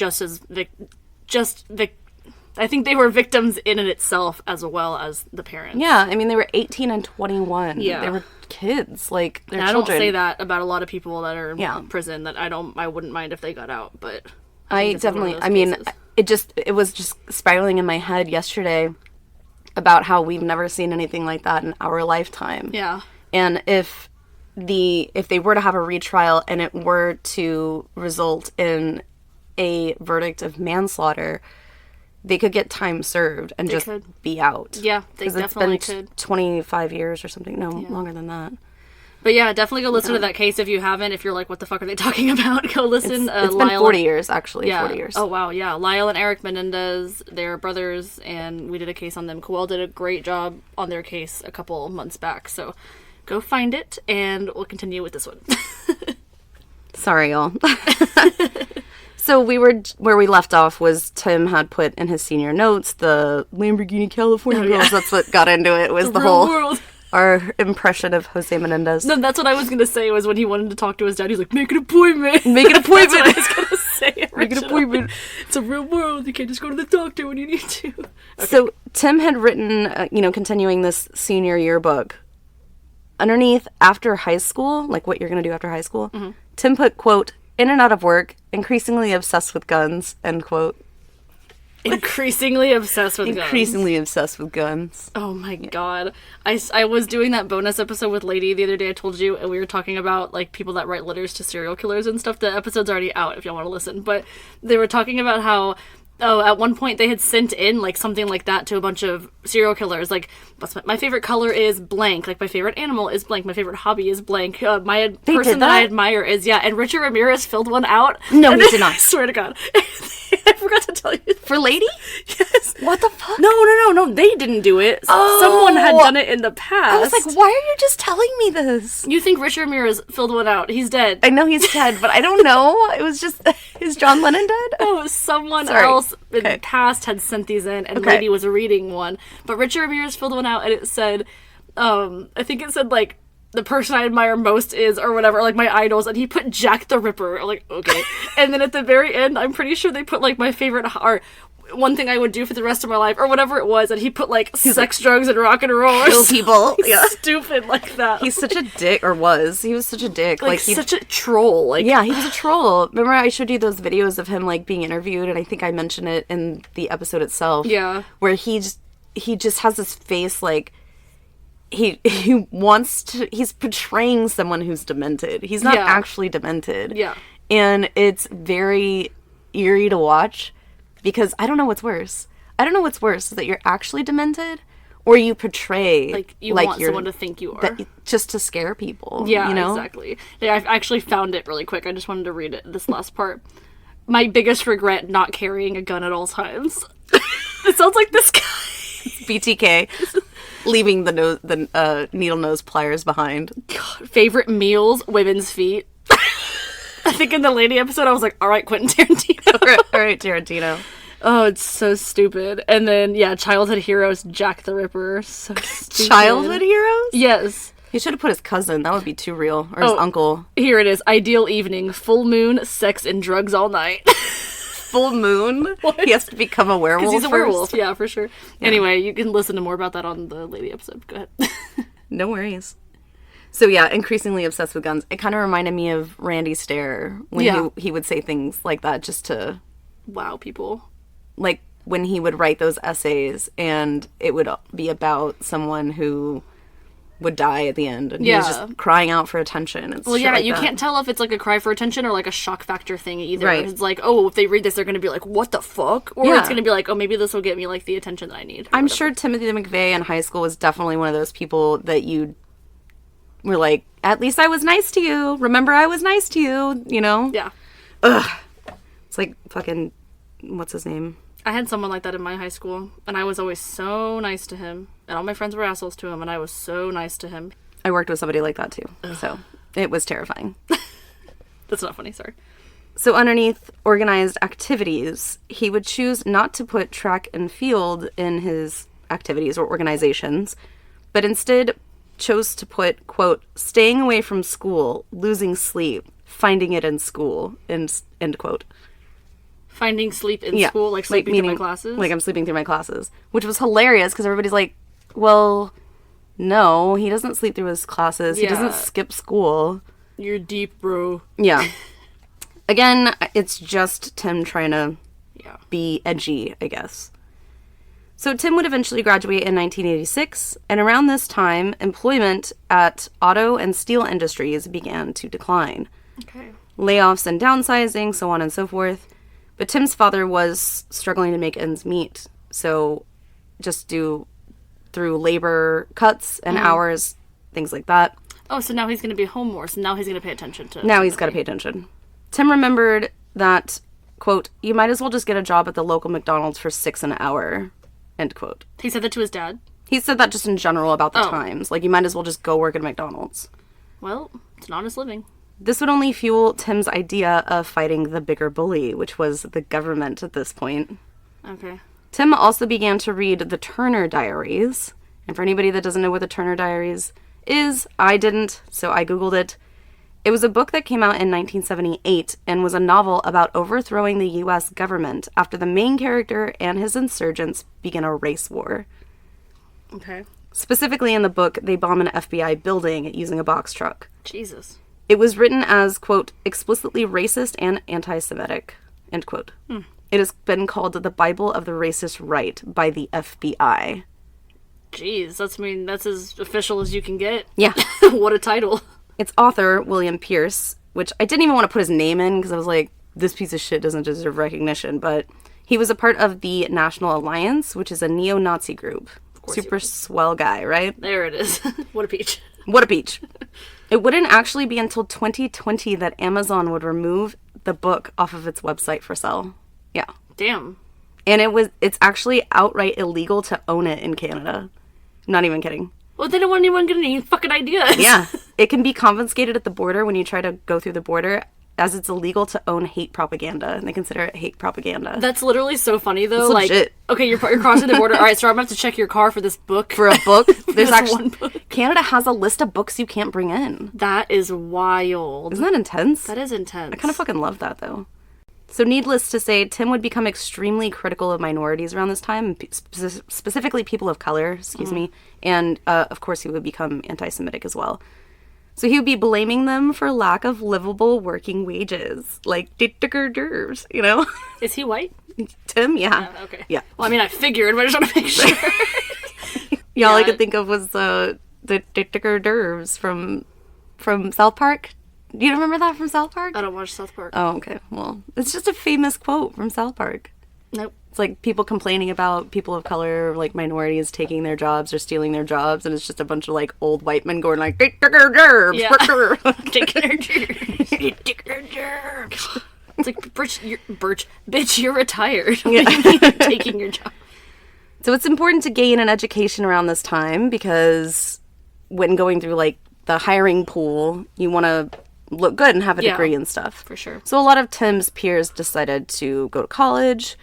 I think they were victims in and itself as well as the parents. Yeah, I mean, they were 18 and 21. Yeah. They were kids, like, they're And I children. don't say that about a lot of people that are in Yeah. prison, that I wouldn't mind if they got out, but I think this is one of definitely, those I mean, cases. it was just spiraling in my head yesterday about how we've never seen anything like that in our lifetime. Yeah. And if they were to have a retrial and it were to result in a verdict of manslaughter, they could get time served and just could. be out. Yeah, they 'Cause definitely it's been could. 25 years or something. No, longer than that. But yeah, definitely go listen to that case if you haven't. If you're like, what the fuck are they talking about? Go listen. It's been 40 years, actually. Yeah. 40 years. Oh, wow. Yeah. Lyle and Eric Menendez, they're brothers, and we did a case on them. Koelle did a great job on their case a couple months back. So go find it, and we'll continue with this one. Sorry, y'all. So where we left off was Tim had put in his senior notes the Lamborghini California girls. That's what got into it, was the real whole world. our impression of Jose Menendez. No, that's what I was going to say, was when he wanted to talk to his dad, he's like, make an appointment. Make an appointment. That's what I was going to say. Make an appointment. It's a real world. You can't just go to the doctor when you need to. Okay. So Tim had written, continuing this senior yearbook, underneath after high school, like what you're going to do after high school, Tim put, quote, in and out of work, increasingly obsessed with guns, end quote. Increasingly obsessed with guns. Increasingly obsessed with guns. Oh my god. I was doing that bonus episode with Lady the other day, I told you, and we were talking about, like, people that write letters to serial killers and stuff. The episode's already out if y'all want to listen. But they were talking about how, at one point they had sent in, like, something like that to a bunch of serial killers. Like, my favorite color is blank. Like, my favorite animal is blank. My favorite hobby is blank. My person that I admire is, yeah. And Richard Ramirez filled one out. No, he did not. I swear to God. I forgot to tell you. For Lady? Yes. What the fuck? No. They didn't do it. Oh. Someone had done it in the past. I was like, why are you just telling me this? You think Richard Ramirez filled one out? He's dead. I know he's dead, but I don't know. It was just, is John Lennon dead? Oh, someone Sorry. else in Okay. the past had sent these in, and Okay. Lady was reading one. But Richard Ramirez filled one out, and it said, I think it said, like, the person I admire most is, or whatever, like, my idols, and he put Jack the Ripper. I'm like, okay. And then at the very end, I'm pretty sure they put, like, my favorite, or one thing I would do for the rest of my life, or whatever it was, and he put, like, sex, drugs, and rock and roll. Or Kill people. Yeah. stupid like that. He's such a dick, or was. He was such a dick. like he, such a troll. Like, yeah, he was a troll. Remember I showed you those videos of him, like, being interviewed, and I think I mentioned it in the episode itself. Yeah. Where he just has this face, like, he wants to, he's portraying someone who's demented. He's not Yeah. actually demented. Yeah. And it's very eerie to watch, because I don't know what's worse. Is that you're actually demented, or you portray like you like want you're, someone to think you are. that, just to scare people. Yeah, you know? exactly. Yeah, I've actually found it really quick. I just wanted to read it, this last part. My biggest regret, not carrying a gun at all times. It sounds like this guy. BTK, leaving the needle nose pliers behind. Favorite meals, women's feet. I think in the Lady episode, I was like, all right, Quentin Tarantino. All right, Tarantino. Oh, it's so stupid. And then, yeah, childhood heroes, Jack the Ripper. So stupid. Childhood heroes? Yes. He should have put his cousin. That would be too real. Or his uncle. Here it is. Ideal evening. Full moon, sex, and drugs all night. Full moon? What? He has to become a werewolf. Because he's a first? werewolf, yeah, for sure. Yeah. Anyway, you can listen to more about that on the lady episode. Go ahead. No worries. So yeah, increasingly obsessed with guns. It kind of reminded me of Randy Stair when he would say things like that just to... wow people. Like when he would write those essays and it would be about someone who would die at the end and he was just crying out for attention. And well, yeah, like you that. Can't tell if it's like a cry for attention or like a shock factor thing either. Right. It's like, oh, if they read this, they're going to be like, what the fuck? Or it's going to be like, oh, maybe this will get me like the attention that I need. I'm sure Timothy McVeigh in high school was definitely one of those people that you were like, at least I was nice to you. Remember I was nice to you, you know? Yeah. Ugh. It's like fucking, what's his name? I had someone like that in my high school, and I was always so nice to him. And all my friends were assholes to him, and I was so nice to him. I worked with somebody like that too. So it was terrifying. That's not funny, sorry. So underneath organized activities, he would choose not to put track and field in his activities or organizations, but instead chose to put, quote, staying away from school, losing sleep, finding it in school, end quote. Finding sleep in school, like sleeping through my classes? Like I'm sleeping through my classes, which was hilarious because everybody's like, well, no, he doesn't sleep through his classes. He doesn't skip school. You're deep, bro. Yeah. Again, it's just Tim trying to be edgy, I guess. So Tim would eventually graduate in 1986, and around this time, employment at auto and steel industries began to decline. Okay. Layoffs and downsizing, so on and so forth. But Tim's father was struggling to make ends meet, so just through labor cuts and hours, things like that. Oh, so now he's going to be home more, so now he's going to pay attention to... Now he's got to pay attention. Tim remembered that, quote, you might as well just get a job at the local McDonald's for $6 an hour, end quote. He said that to his dad? He said that just in general about the times. Like, you might as well just go work at McDonald's. Well, it's an honest living. This would only fuel Tim's idea of fighting the bigger bully, which was the government at this point. Okay. Tim also began to read the Turner Diaries. And for anybody that doesn't know what the Turner Diaries is, I didn't, so I Googled it. It was a book that came out in 1978 and was a novel about overthrowing the U.S. government after the main character and his insurgents began a race war. Okay. Specifically in the book, they bomb an FBI building using a box truck. Jesus. It was written as, quote, explicitly racist and anti-Semitic, end quote. It has been called the Bible of the Racist Right by the FBI. Jeez, that's as official as you can get. Yeah. What a title. Its author, William Pierce, which I didn't even want to put his name in because I was like, this piece of shit doesn't deserve recognition, but he was a part of the National Alliance, which is a neo-Nazi group. Super swell guy, right? There it is. What a peach. What a peach. It wouldn't actually be until 2020 that Amazon would remove the book off of its website for sale. Yeah. Damn. And it's actually outright illegal to own it in Canada. I'm not even kidding. Well, they don't want anyone getting any fucking ideas. Yeah. It can be confiscated at the border when you try to go through the border, as it's illegal to own hate propaganda, and they consider it hate propaganda. That's literally so funny, though. It's like, legit. Okay, you're crossing the border. All right, so I'm going to have to check your car for this book. For a book? There's actually... one book. Canada has a list of books you can't bring in. That is wild. Isn't that intense? That is intense. I kind of fucking love that, though. So needless to say, Tim would become extremely critical of minorities around this time, specifically people of color, and of course he would become anti-Semitic as well. So he would be blaming them for lack of livable working wages, like dervs, you know? Is he white? Tim, yeah. Okay. Yeah. Well, I mean, I figured, but I just want to make sure. All I could think of was the dervs from South Park. Do you remember that from South Park? I don't watch South Park. Oh, okay. Well, it's just a famous quote from South Park. Nope. It's like people complaining about people of color, like minorities taking their jobs or stealing their jobs, and it's just a bunch of like old white men going like, taking their gerbs. Yeah. Taking their gerbs. Taking their gerbs. It's like, bitch, you're retired. Yeah. Taking your job. So it's important to gain an education around this time because when going through like the hiring pool, you want to look good and have a degree and stuff. For sure. So a lot of Tim's peers decided to go to college,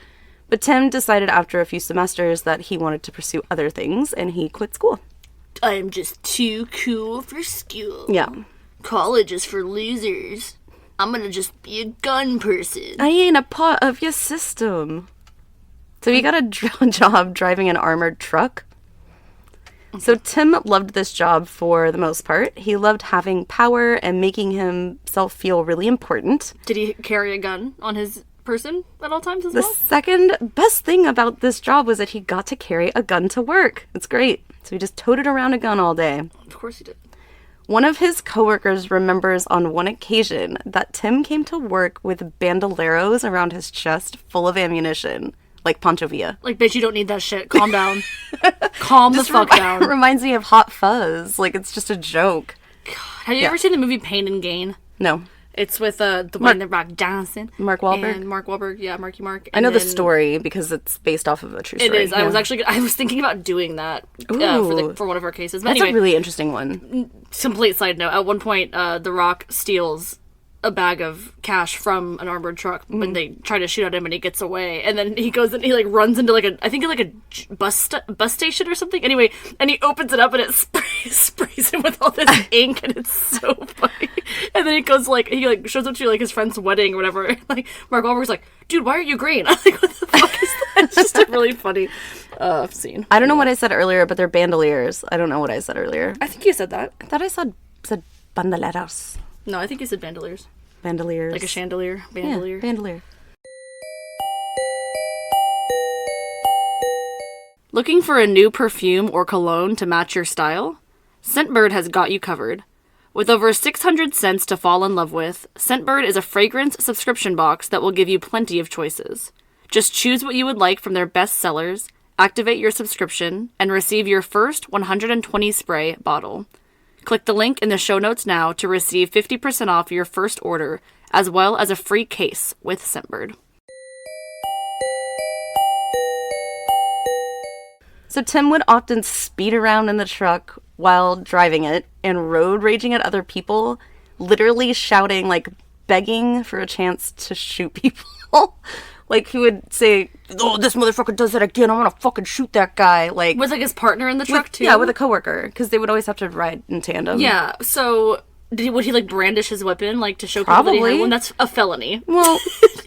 but Tim decided after a few semesters that he wanted to pursue other things and he quit school. I am just too cool for school. Yeah. College is for losers. I'm gonna just be a gun person. I ain't a part of your system. So he got a job driving an armored truck. So Tim loved this job for the most part. He loved having power and making himself feel really important. Did he carry a gun on his person at all times as The well? second best thing about this job was that he got to carry a gun to work. It's great. So he just toted around a gun all day. Of course he did. One of his coworkers remembers on one occasion that Tim came to work with bandoleros around his chest full of ammunition. Like Pancho Villa. Like, bitch, you don't need that shit. Calm down. Calm the fuck down. Reminds me of Hot Fuzz. Like, it's just a joke. God. Have you ever seen the movie Pain and Gain? No. It's with Dwayne The Rock Johnson. Mark Wahlberg? And Mark Wahlberg. Yeah, Marky Mark. I know the story because it's based off of a true story. It is. Yeah. I was thinking about doing that for one of our cases. But That's anyway, a really interesting one. complete side note. At one point, The Rock steals a bag of cash from an armored truck when they try to shoot at him and he gets away, and then he goes and he like runs into like a bus station or something, anyway, and he opens it up and it sprays him with all this ink, and it's so funny. And then he goes like he like shows up to like his friend's wedding or whatever, and, like Mark Wahlberg's like, dude, why are you green? I'm like, what the fuck is that? It's just a really funny scene. I don't know what I said earlier, but they're bandoliers. I don't know what I said earlier. I think you said that. I thought I said bandoleros. No, I think you said bandoliers. Bandoliers. Like a chandelier. Bandolier. Yeah, bandolier. Looking for a new perfume or cologne to match your style? Scentbird has got you covered. With over 600 scents to fall in love with, Scentbird is a fragrance subscription box that will give you plenty of choices. Just choose what you would like from their best sellers, activate your subscription, and receive your first 120 spray bottle. Click the link in the show notes now to receive 50% off your first order, as well as a free case with Scentbird. So Tim would often speed around in the truck while driving it and road raging at other people, literally shouting, like, begging for a chance to shoot people. Like, he would say, oh, this motherfucker does that again, I'm gonna fucking shoot that guy. Like, Was like his partner in the truck too? Yeah, with a coworker, because they would always have to ride in tandem. Yeah, so would he like brandish his weapon like to show people that he had one? That's a felony. Well,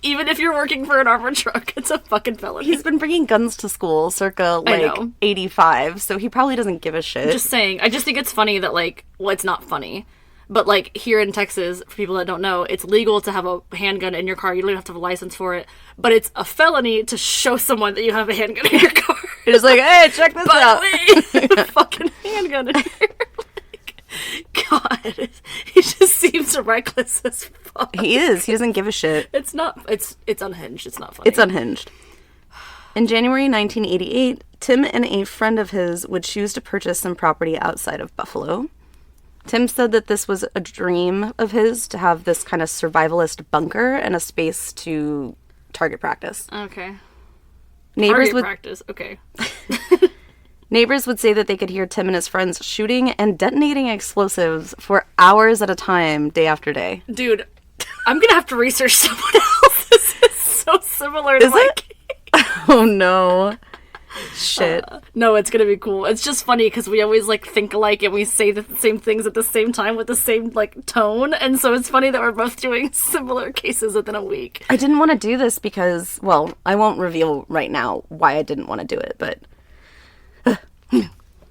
Even if you're working for an armored truck, it's a fucking felony. he's been bringing guns to school circa, like, 85, so he probably doesn't give a shit. Just saying. I just think it's funny that, like, well, it's not funny. But, like, here in Texas, for people that don't know, it's legal to have a handgun in your car. You don't even have to have a license for it. But it's a felony to show someone that you have a handgun in your car. It's like, hey, check this out. Wait, a fucking handgun in here. Like, God, he just seems reckless as fuck. He is. He doesn't give a shit. It's not, it's unhinged. It's not funny. It's unhinged. In January 1988, Tim and a friend of his would choose to purchase some property outside of Buffalo. Tim said that this was a dream of his to have this kind of survivalist bunker and a space to target practice. Okay. Neighbors Target would practice. Okay. Neighbors would say that they could hear Tim and his friends shooting and detonating explosives for hours at a time, day after day. Dude, I'm gonna have to research someone else. This is so similar to my case. Oh no. Shit. No, it's gonna be cool. It's just funny because we always like think alike and we say the same things at the same time with the same like tone, and so it's funny that we're both doing similar cases within a week. I didn't want to do this because, well, I won't reveal right now why I didn't want to do it, but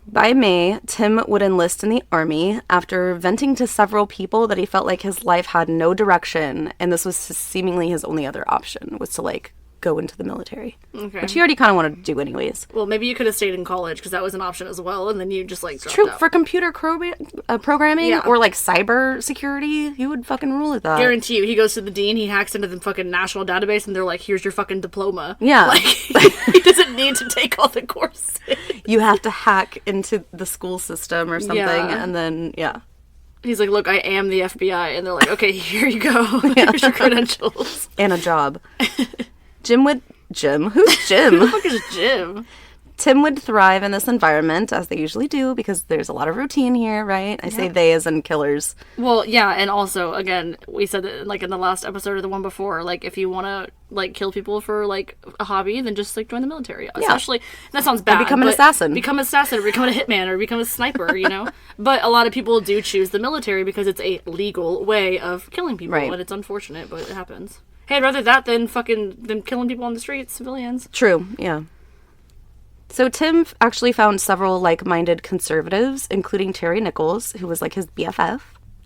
by May, Tim would enlist in the army after venting to several people that he felt like his life had no direction, and this was seemingly his only other option, was to, like, go into the military. Okay. Which he already kind of wanted to do anyways. Well, maybe you could have stayed in college because that was an option as well, and then you just like dropped True, out. for computer programming Yeah. or, like, cyber security, he would fucking rule at that. Guarantee you, he goes to the dean, he hacks into the fucking national database, and they're like, here's your fucking diploma. Yeah. Like, he doesn't need to take all the courses. You have to hack into the school system or something, Yeah. and then, yeah. He's like, look, I am the FBI. And they're like, okay, here you go. Here's your credentials. And a job. Jim? Who's Jim? Who the fuck is Jim? Tim would thrive in this environment, as they usually do, because there's a lot of routine here, right? I say they as in killers. Well, yeah, and also, again, we said that, like, in the last episode or the one before, like, if you want to, like, kill people for, like, a hobby, then just, like, join the military. Especially, that sounds bad. Or become an assassin. Become an assassin, or become a hitman, or become a sniper, you know? But a lot of people do choose the military because it's a legal way of killing people, and it's unfortunate, but it happens. Hey, I'd rather that than killing people on the streets, civilians. True, yeah. So Tim actually found several like-minded conservatives, including Terry Nichols, who was like his BFF.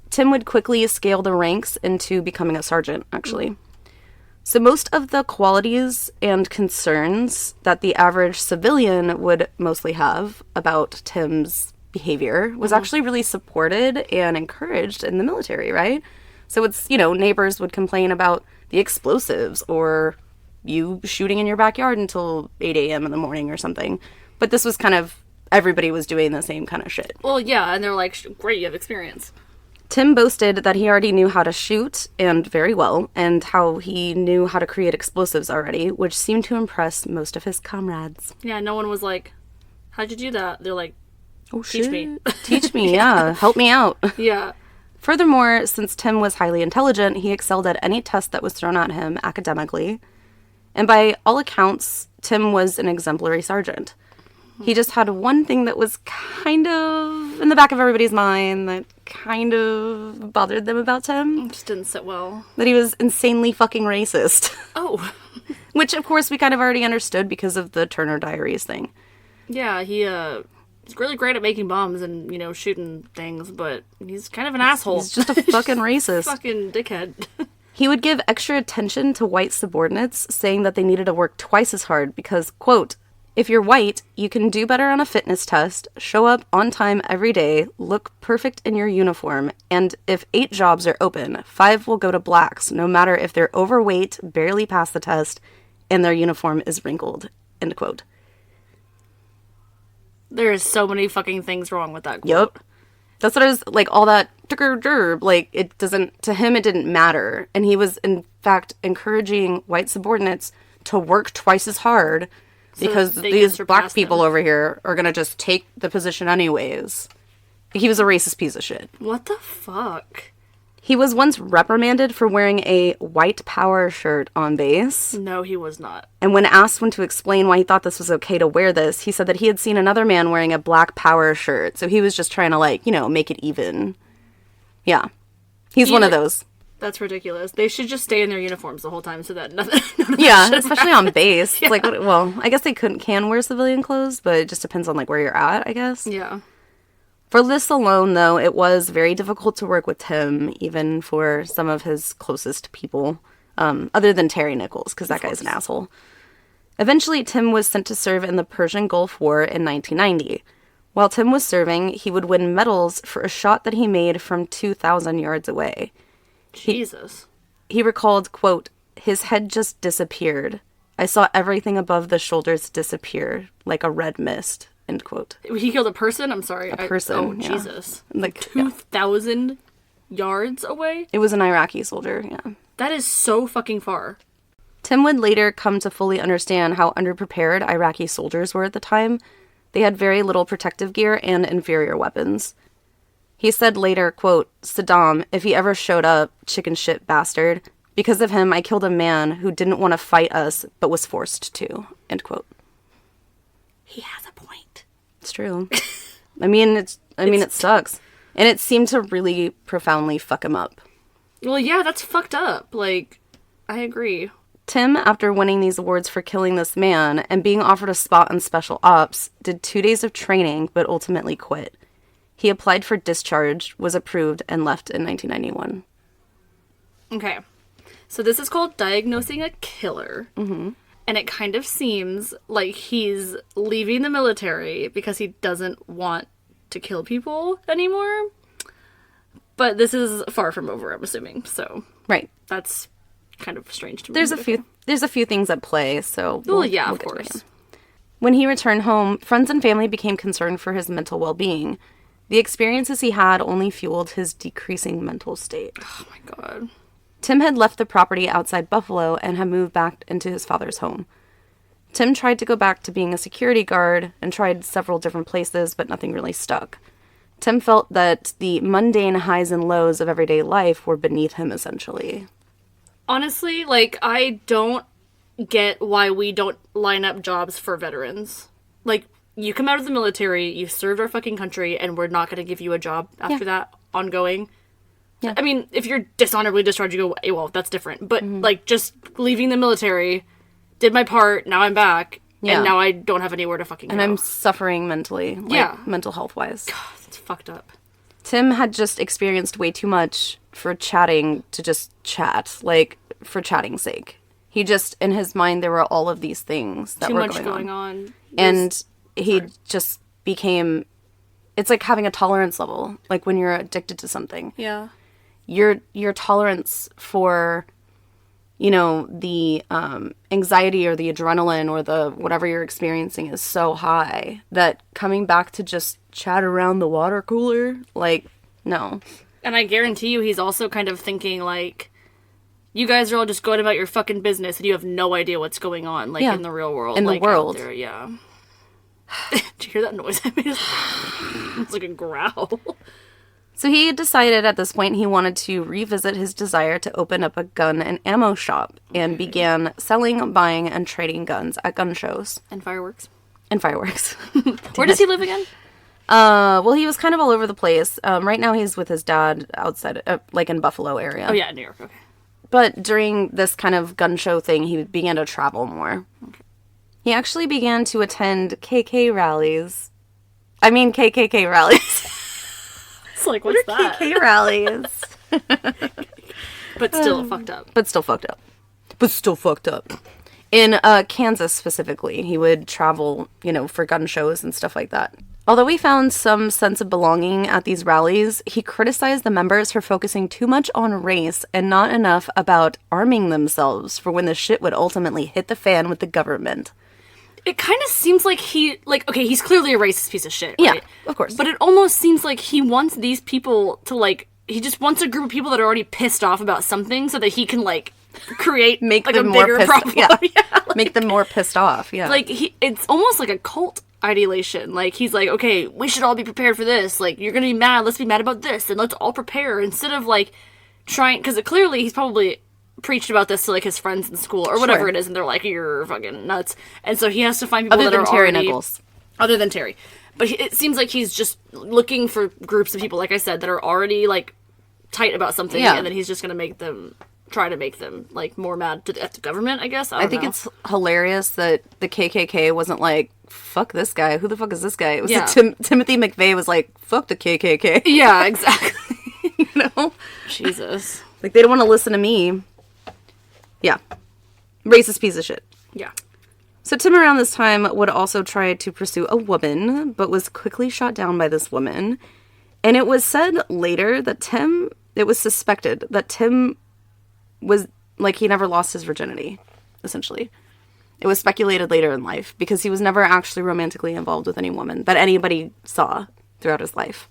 Tim would quickly scale the ranks into becoming a sergeant, actually. So most of the qualities and concerns that the average civilian would mostly have about Tim's behavior was actually really supported and encouraged in the military, right? So it's, neighbors would complain about the explosives or you shooting in your backyard until 8 a.m. in the morning or something. But this was kind of, everybody was doing the same kind of shit. Well, yeah, and they're like, great, you have experience. Tim boasted that he already knew how to shoot, and very well, and how he knew how to create explosives already, which seemed to impress most of his comrades. Yeah, no one was like, how'd you do that? They're like, teach me. Teach me, yeah. Help me out. Yeah. Furthermore, since Tim was highly intelligent, he excelled at any test that was thrown at him academically. And by all accounts, Tim was an exemplary sergeant. He just had one thing that was kind of in the back of everybody's mind that kind of bothered them about Tim. It just didn't sit well. That he was insanely fucking racist. Oh. Which, of course, we kind of already understood because of the Turner Diaries thing. Yeah, he's really great at making bombs and, shooting things, but he's kind of an asshole. He's just a fucking racist. Fucking dickhead. He would give extra attention to white subordinates, saying that they needed to work twice as hard because, quote, if you're white, you can do better on a fitness test, show up on time every day, look perfect in your uniform, and if 8 jobs are open, 5 will go to blacks, no matter if they're overweight, barely pass the test, and their uniform is wrinkled, end quote. There is so many fucking things wrong with that quote. Yep. That's what I was, like, all that, like, to him it didn't matter. And he was, in fact, encouraging white subordinates to work twice as hard because these black people over here are going to just take the position anyways. He was a racist piece of shit. What the fuck? He was once reprimanded for wearing a white power shirt on base. No, he was not. And when asked to explain why he thought this was okay to wear this, he said that he had seen another man wearing a black power shirt. So he was just trying to, make it even. Yeah. He's one of those. That's ridiculous. They should just stay in their uniforms the whole time so that nothing. Yeah, especially on base. Yeah. I guess they can wear civilian clothes, but it just depends on, where you're at, I guess. Yeah. For this alone, though, it was very difficult to work with Tim, even for some of his closest people, other than Terry Nichols, because that guy's an asshole. Eventually, Tim was sent to serve in the Persian Gulf War in 1990. While Tim was serving, he would win medals for a shot that he made from 2,000 yards away. Jesus. He recalled, quote, his head just disappeared. I saw everything above the shoulders disappear, like a red mist. End quote. He killed a person? I'm sorry. A person, yeah. Jesus. 2,000 yards away? It was an Iraqi soldier, yeah. That is so fucking far. Tim would later come to fully understand how underprepared Iraqi soldiers were at the time. They had very little protective gear and inferior weapons. He said later, quote, Saddam, if he ever showed up, chicken shit bastard, because of him I killed a man who didn't want to fight us but was forced to, end quote. He has a point. It's true. It sucks. And it seemed to really profoundly fuck him up. Well, yeah, that's fucked up. I agree. Tim, after winning these awards for killing this man and being offered a spot in Special Ops, did 2 days of training but ultimately quit. He applied for discharge, was approved, and left in 1991. Okay. So this is called diagnosing a killer. Mm-hmm. And it kind of seems like he's leaving the military because he doesn't want to kill people anymore. But this is far from over, I'm assuming. So right. That's kind of strange to me. There's a few things at play, so we'll of course. When he returned home, friends and family became concerned for his mental well-being. The experiences he had only fueled his decreasing mental state. Oh my god. Tim had left the property outside Buffalo and had moved back into his father's home. Tim tried to go back to being a security guard and tried several different places, but nothing really stuck. Tim felt that the mundane highs and lows of everyday life were beneath him, essentially. Honestly, like, I don't get why we don't line up jobs for veterans. Like, you come out of the military, you served our fucking country, and we're not going to give you a job after that, ongoing. Yeah. I mean, if you're dishonorably discharged, you go AWOL, that's different. But, like, just leaving the military, did my part, now I'm back, and now I don't have anywhere to fucking go. And I'm suffering mentally, like, mental health-wise. God, it's fucked up. Tim had just experienced way too much for chatting to just chat, like, for chatting's sake. He just, in his mind, there were all of these things that were going on. And he just became, it's like having a tolerance level, like when you're addicted to something. Yeah. Your tolerance for, you know, the anxiety or the adrenaline or the whatever you're experiencing is so high that coming back to just chat around the water cooler, like, no. And I guarantee you he's also kind of thinking, like, you guys are all just going about your fucking business and you have no idea what's going on, like, in the real world. In like, the world. Out there, yeah. Did you hear that noise I made? It's like a growl. So he decided at this point he wanted to revisit his desire to open up a gun and ammo shop and began selling, buying, and trading guns at gun shows. And fireworks. Where does he live again? Well, he was kind of all over the place. Right now he's with his dad outside, like in Buffalo area. Oh, yeah, New York, okay. But during this kind of gun show thing, he began to travel more. Okay. He actually began to attend KKK rallies. It's like, what's that? KKK rallies. But still fucked up. But still fucked up. In Kansas specifically, he would travel, you know, for gun shows and stuff like that. Although he found some sense of belonging at these rallies, he criticized the members for focusing too much on race and not enough about arming themselves for when the shit would ultimately hit the fan with the government. It kind of seems like okay, he's clearly a racist piece of shit, right? Yeah, of course. But it almost seems like he wants these people to, like, he just wants a group of people that are already pissed off about something so that he can, like, create, make like, them a bigger problem. Yeah. Like, make them more pissed off, yeah. Like, it's almost like a cult ideation. Like, he's like, okay, we should all be prepared for this. Like, you're gonna be mad, let's be mad about this, and let's all prepare, instead of, like, trying, because clearly he's probably preached about this to, like, his friends in school or whatever it is, and they're like, you're fucking nuts. And so he has to find people that are Terry already... Nichols. Other than Terry. But it seems like he's just looking for groups of people, like I said, that are already, like, tight about something, and then he's just gonna try to make them, like, more mad at the government, I guess. I think it's hilarious that the KKK wasn't like, fuck this guy, who the fuck is this guy? It was Timothy McVeigh was like, fuck the KKK. Yeah, exactly. You know? Jesus. Like, they don't want to listen to me. Yeah. Racist piece of shit. Yeah. So Tim around this time would also try to pursue a woman, but was quickly shot down by this woman. And it was said later that it was suspected that Tim was, like, he never lost his virginity, essentially. It was speculated later in life because he was never actually romantically involved with any woman that anybody saw throughout his life.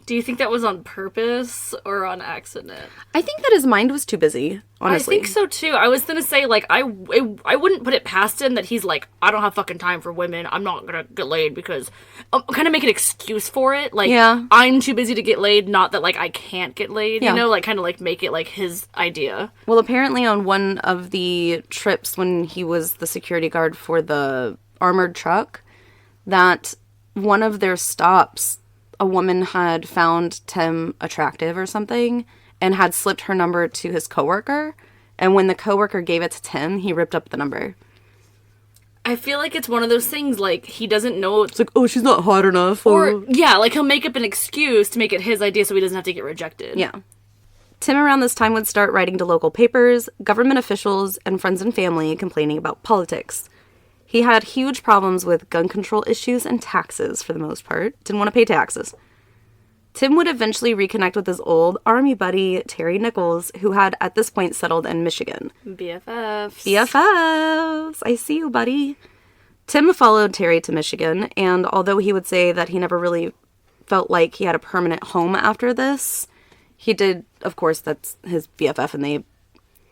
Do you think that was on purpose or on accident? I think that his mind was too busy, honestly. I think so, too. I was going to say, like, I wouldn't put it past him that he's like, I don't have fucking time for women. I'm not going to get laid because... kind of make an excuse for it. Like, I'm too busy to get laid, not that, like, I can't get laid. You know? Like, kind of, like, make it, like, his idea. Well, apparently on one of the trips when he was the security guard for the armored truck, that one of their stops... a woman had found Tim attractive or something and had slipped her number to his coworker. And when the coworker gave it to Tim, he ripped up the number. I feel like it's one of those things, like, he doesn't know... It's like, oh, she's not hot enough. Or, yeah, like, he'll make up an excuse to make it his idea so he doesn't have to get rejected. Yeah. Tim around this time would start writing to local papers, government officials, and friends and family complaining about politics. He had huge problems with gun control issues and taxes, for the most part. Didn't want to pay taxes. Tim would eventually reconnect with his old army buddy, Terry Nichols, who had at this point settled in Michigan. BFFs. I see you, buddy. Tim followed Terry to Michigan, and although he would say that he never really felt like he had a permanent home after this, he did, of course, that's his BFF, and they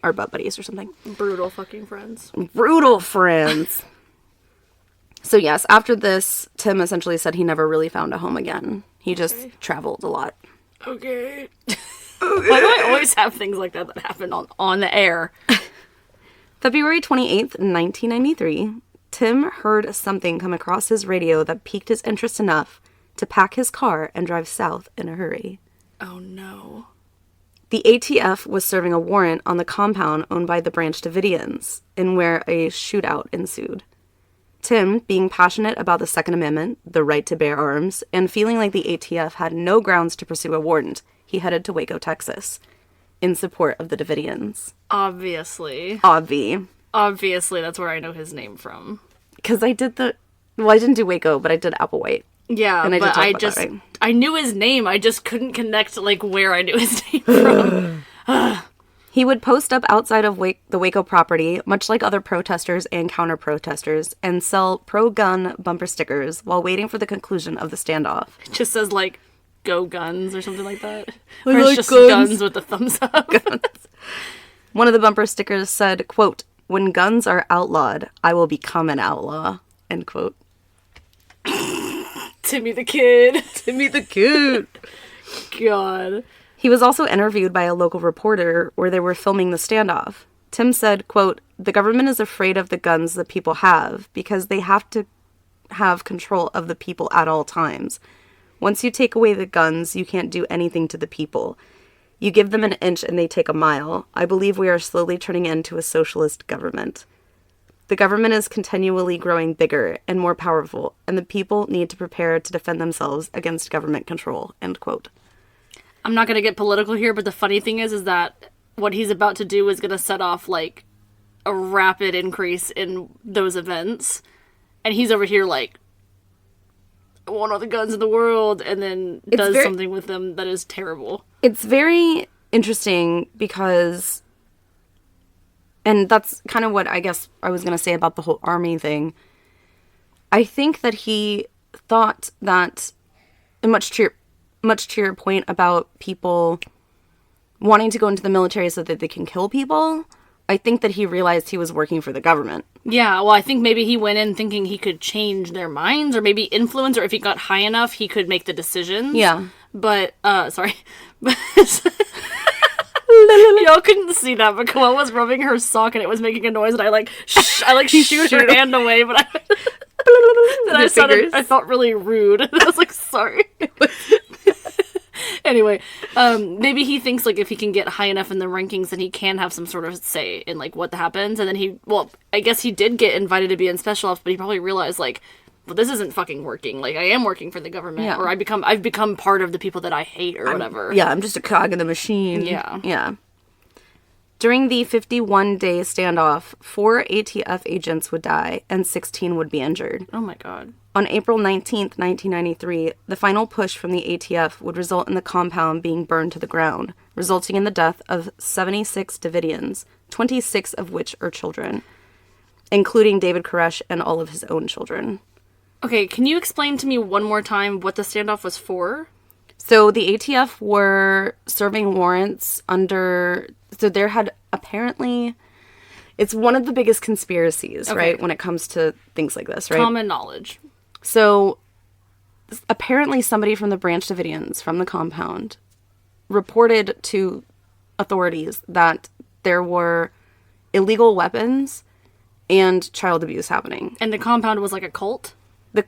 are butt buddies or something. Brutal fucking friends. Brutal friends. So yes, after this, Tim essentially said he never really found a home again. He just traveled a lot. Okay. Why do I always have things like that happen on the air? February 28th, 1993, Tim heard something come across his radio that piqued his interest enough to pack his car and drive south in a hurry. Oh no. The ATF was serving a warrant on the compound owned by the Branch Davidians, in where a shootout ensued. Tim, being passionate about the Second Amendment, the right to bear arms, and feeling like the ATF had no grounds to pursue a warrant, he headed to Waco, Texas, in support of the Davidians. Obviously, that's where I know his name from. Because I didn't do Waco, but I did Applewhite. Yeah, and but I knew his name. I just couldn't connect, like, where I knew his name from. He would post up outside of the Waco property, much like other protesters and counter-protesters, and sell pro-gun bumper stickers while waiting for the conclusion of the standoff. It just says, like, go guns or something like that. Or it's like just guns with the thumbs up. One of the bumper stickers said, quote, "When guns are outlawed, I will become an outlaw," end quote. Timmy the Kid. Timmy the Kid. God. He was also interviewed by a local reporter where they were filming the standoff. Tim said, quote, "The government is afraid of the guns that people have because they have to have control of the people at all times. Once you take away the guns, you can't do anything to the people. You give them an inch and they take a mile. I believe we are slowly turning into a socialist government. The government is continually growing bigger and more powerful, and the people need to prepare to defend themselves against government control," end quote. I'm not going to get political here, but the funny thing is that what he's about to do is going to set off, like, a rapid increase in those events. And he's over here, like, I want all the guns in the world, and then does something with them that is terrible. It's very interesting because, and that's kind of what I guess I was going to say about the whole army thing. I think that he thought that, much to your point about people wanting to go into the military so that they can kill people, I think that he realized he was working for the government. Yeah, well, I think maybe he went in thinking he could change their minds, or maybe influence, or if he got high enough, he could make the decisions. Yeah. But, sorry. Y'all couldn't see that, but Koelle was rubbing her sock and it was making a noise, and I shoot her hand away, but I felt really rude. I was like, sorry. Anyway, maybe he thinks, like, if he can get high enough in the rankings, then he can have some sort of say in, like, what happens. And then I guess he did get invited to be in Special Ops, but he probably realized, like, well, this isn't fucking working. Like, I am working for the government, or I've become part of the people that I hate, or whatever. Yeah, I'm just a cog in the machine. Yeah. During the 51-day standoff, 4 ATF agents would die, and 16 would be injured. Oh my god. On April 19th, 1993, the final push from the ATF would result in the compound being burned to the ground, resulting in the death of 76 Davidians, 26 of which are children, including David Koresh and all of his own children. Okay, can you explain to me one more time what the standoff was for? So the ATF were serving warrants under... So there had apparently... It's one of the biggest conspiracies, right, when it comes to things like this, right? Common knowledge. So apparently somebody from the Branch Davidians, from the compound, reported to authorities that there were illegal weapons and child abuse happening. And the compound was like a cult?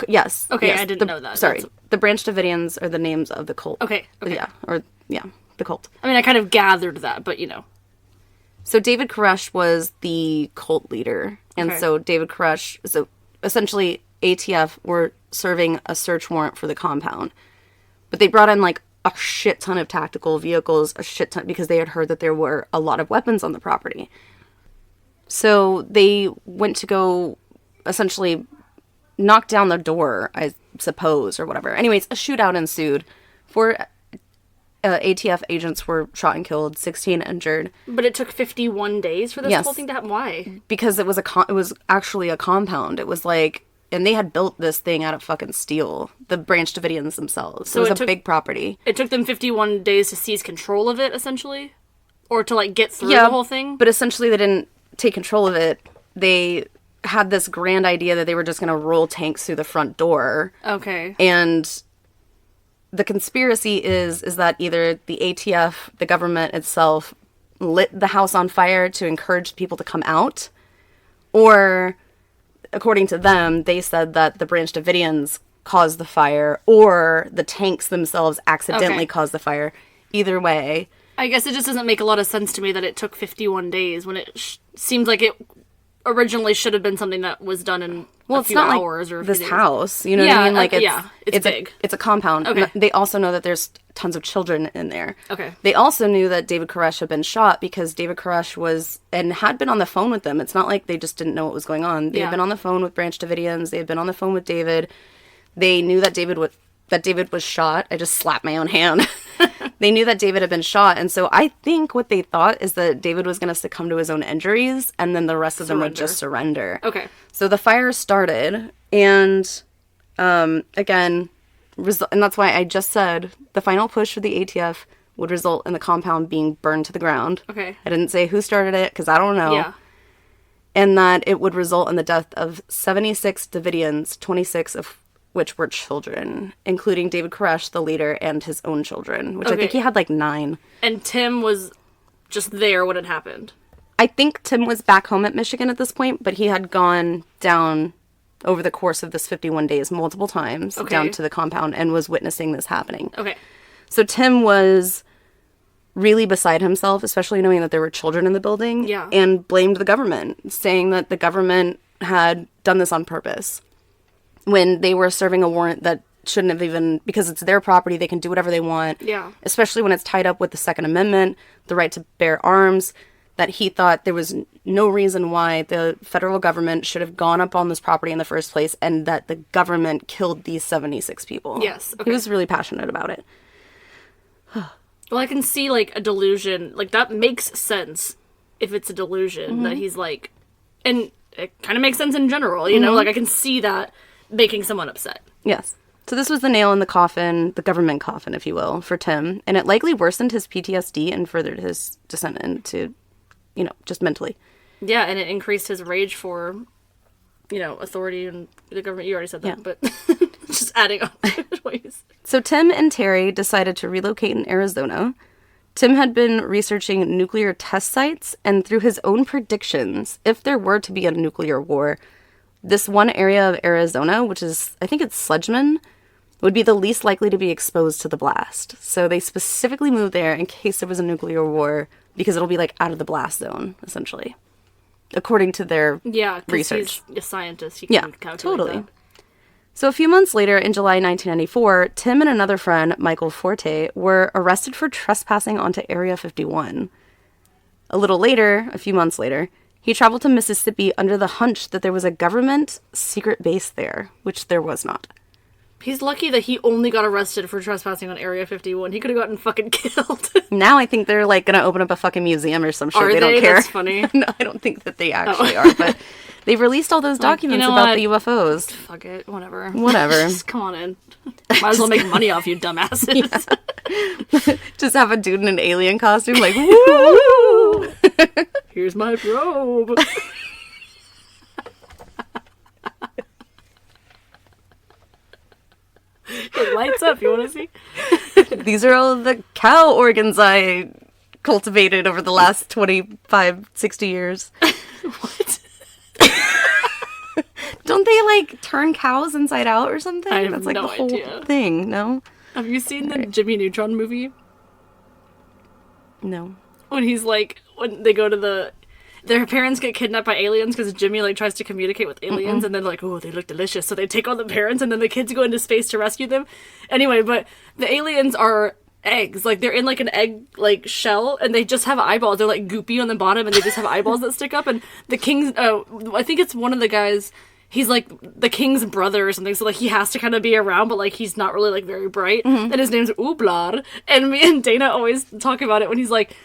Yes. Okay, yes, I didn't know that. Sorry. The Branch Davidians are the names of the cult. Okay. Yeah, the cult. I mean, I kind of gathered that, but, you know. So David Koresh was the cult leader. And so David Koresh, so essentially ATF were serving a search warrant for the compound. But they brought in like a shit ton of tactical vehicles, because they had heard that there were a lot of weapons on the property. So they went to go essentially knock down the door, I suppose, or whatever. Anyways, a shootout ensued. 4 ATF agents were shot and killed, 16 injured. But it took 51 days for this whole thing to happen? Why? Because it was actually a compound. It was like, and they had built this thing out of fucking steel. The Branch Davidians themselves. So it was a big property. It took them 51 days to seize control of it, essentially? Or to, like, get through the whole thing? But essentially they didn't take control of it. They had this grand idea that they were just going to roll tanks through the front door. Okay. And the conspiracy is that either the ATF, the government itself, lit the house on fire to encourage people to come out, or, according to them, they said that the Branch Davidians caused the fire, or the tanks themselves accidentally caused the fire. Either way. I guess it just doesn't make a lot of sense to me that it took 51 days when it seems like it originally should have been something that was done in a few hours or a few this days. House, you know what I mean? Like it's big. It's a compound. Okay. They also know that there's tons of children in there. Okay. They also knew that David Koresh had been shot because David Koresh had been on the phone with them. It's not like they just didn't know what was going on. They had been on the phone with Branch Davidians. They had been on the phone with David. They knew that David was shot. I just slapped my own hand. They knew that David had been shot, and so I think what they thought is that David was going to succumb to his own injuries, and then the rest of them would just surrender. Okay. So the fire started, and again, and that's why I just said the final push for the ATF would result in the compound being burned to the ground. Okay. I didn't say who started it, because I don't know. Yeah. And that it would result in the death of 76 Davidians, 26 of which were children, including David Koresh, the leader, and his own children, which I think he had like 9. And Tim was just there when it happened. I think Tim was back home at Michigan at this point, but he had gone down over the course of this 51 days multiple times down to the compound and was witnessing this happening. Okay. So Tim was really beside himself, especially knowing that there were children in the building, and blamed the government, saying that the government had done this on purpose. When they were serving a warrant that shouldn't have even, because it's their property, they can do whatever they want. Yeah. Especially when it's tied up with the Second Amendment, the right to bear arms, that he thought there was no reason why the federal government should have gone up on this property in the first place, and that the government killed these 76 people. Yes. Okay. He was really passionate about it. Well, I can see, like, a delusion. Like, that makes sense if it's a delusion that he's, like... And it kind of makes sense in general, you know? Like, I can see that making someone upset. Yes. So this was the nail in the coffin, the government coffin, if you will, for Tim. And it likely worsened his PTSD and furthered his descent into, just mentally. Yeah, and it increased his rage for, authority and the government. You already said that, but just adding on to what you said. So Tim and Terry decided to relocate in Arizona. Tim had been researching nuclear test sites, and through his own predictions, if there were to be a nuclear war, this one area of Arizona, which is, I think it's Sledgeman, would be the least likely to be exposed to the blast. So they specifically moved there in case there was a nuclear war, because it'll be, like, out of the blast zone, essentially. According to their research. He's a scientist. He can calculate totally. that. So a few months later, in July 1994, Tim and another friend, Michael Forte, were arrested for trespassing onto Area 51. A little later, a few months later, he traveled to Mississippi under the hunch that there was a government secret base there, which there was not. He's lucky that he only got arrested for trespassing on Area 51. He could have gotten fucking killed. Now I think they're, like, going to open up a fucking museum or some shit. Are they don't care. That's funny. No, I don't think that they actually are, but they've released all those documents about the UFOs. Fuck it. Whatever. Whatever. Come on in. Might as well make money off you dumbasses. Just have a dude in an alien costume, like, woo! Here's my robe. It lights up. You want to see? These are all the cow organs I cultivated over the last 25, 60 years. What? Don't they, like, turn cows inside out or something? I have That's, like, no the whole idea. thing, no? Have you seen the Jimmy Neutron movie? No. When he's like, when they go to their parents get kidnapped by aliens because Jimmy, like, tries to communicate with aliens, and then, like, oh, they look delicious, so they take all the parents, and then the kids go into space to rescue them. Anyway, but the aliens are eggs. Like, they're in, like, an egg, like, shell, and they just have eyeballs. They're, like, goopy on the bottom, and they just have eyeballs that stick up, and the king's, I think it's one of the guys, he's, like, the king's brother or something, so, like, he has to kind of be around, but, like, he's not really, like, very bright, and his name's Ooblar, and me and Dana always talk about it when he's, like,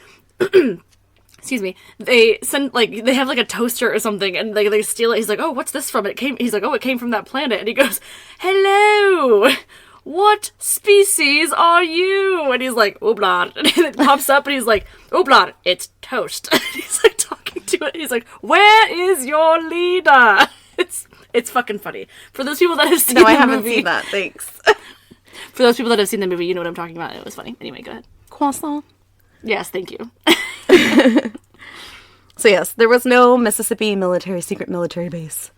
excuse me, they send, like, they have, like, a toaster or something, and they steal it. He's like, oh, what's this from? He's like, oh, it came from that planet. And he goes, hello, what species are you? And he's like, oblad. And it pops up and he's like, oblad, it's toast. And he's like talking to it. He's like, where is your leader? It's fucking funny. For those people that have seen the movie. No, I haven't seen that. Thanks. For those people that have seen the movie, you know what I'm talking about. It was funny. Anyway, go ahead. Croissant. Yes, thank you. So yes, there was no Mississippi secret military base.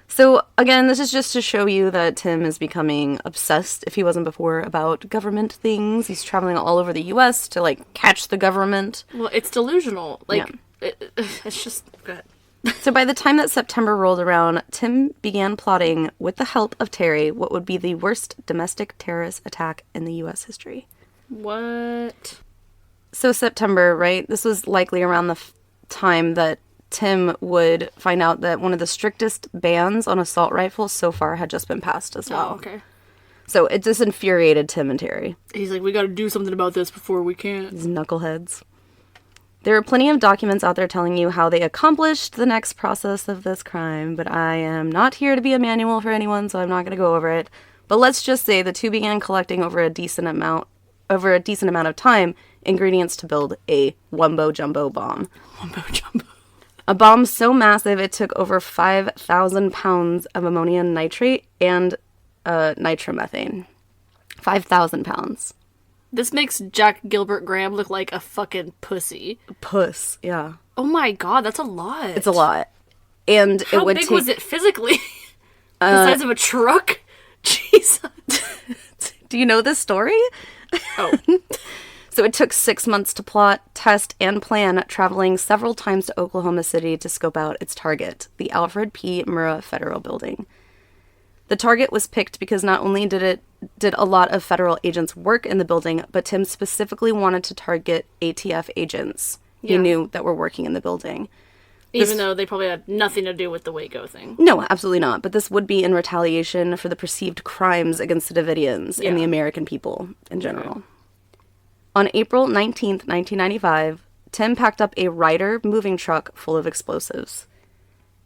So again, this is just to show you that Tim is becoming obsessed, if he wasn't before, about government things. He's traveling all over the U.S. to, like, catch the government. Well, it's delusional. Like, it's just... Go ahead. So by the time that September rolled around, Tim began plotting, with the help of Terry, what would be the worst domestic terrorist attack in the U.S. history. What? So September, right? This was likely around the time that Tim would find out that one of the strictest bans on assault rifles so far had just been passed as well. Oh, okay. So it just infuriated Tim and Terry. He's like, we gotta do something about this before we can't. These knuckleheads. There are plenty of documents out there telling you how they accomplished the next process of this crime, but I am not here to be a manual for anyone, so I'm not going to go over it. But let's just say the two began collecting over a decent amount of time ingredients to build a wumbo jumbo bomb. Wumbo jumbo. A bomb so massive it took over 5,000 pounds of ammonium nitrate and nitromethane. 5,000 pounds. This makes Jack Gilbert Graham look like a fucking pussy. Puss, yeah. Oh my god, that's a lot. It's a lot. And How it would big take... was it physically? The size of a truck? Jesus. Do you know this story? Oh. So it took 6 months to plot, test, and plan, traveling several times to Oklahoma City to scope out its target, the Alfred P. Murrah Federal Building. The target was picked because not only did a lot of federal agents work in the building, but Tim specifically wanted to target ATF agents he knew that were working in the building. Even though they probably had nothing to do with the Waco thing. No, absolutely not. But this would be in retaliation for the perceived crimes against the Davidians and the American people in general. Okay. On April 19th, 1995, Tim packed up a Ryder moving truck full of explosives.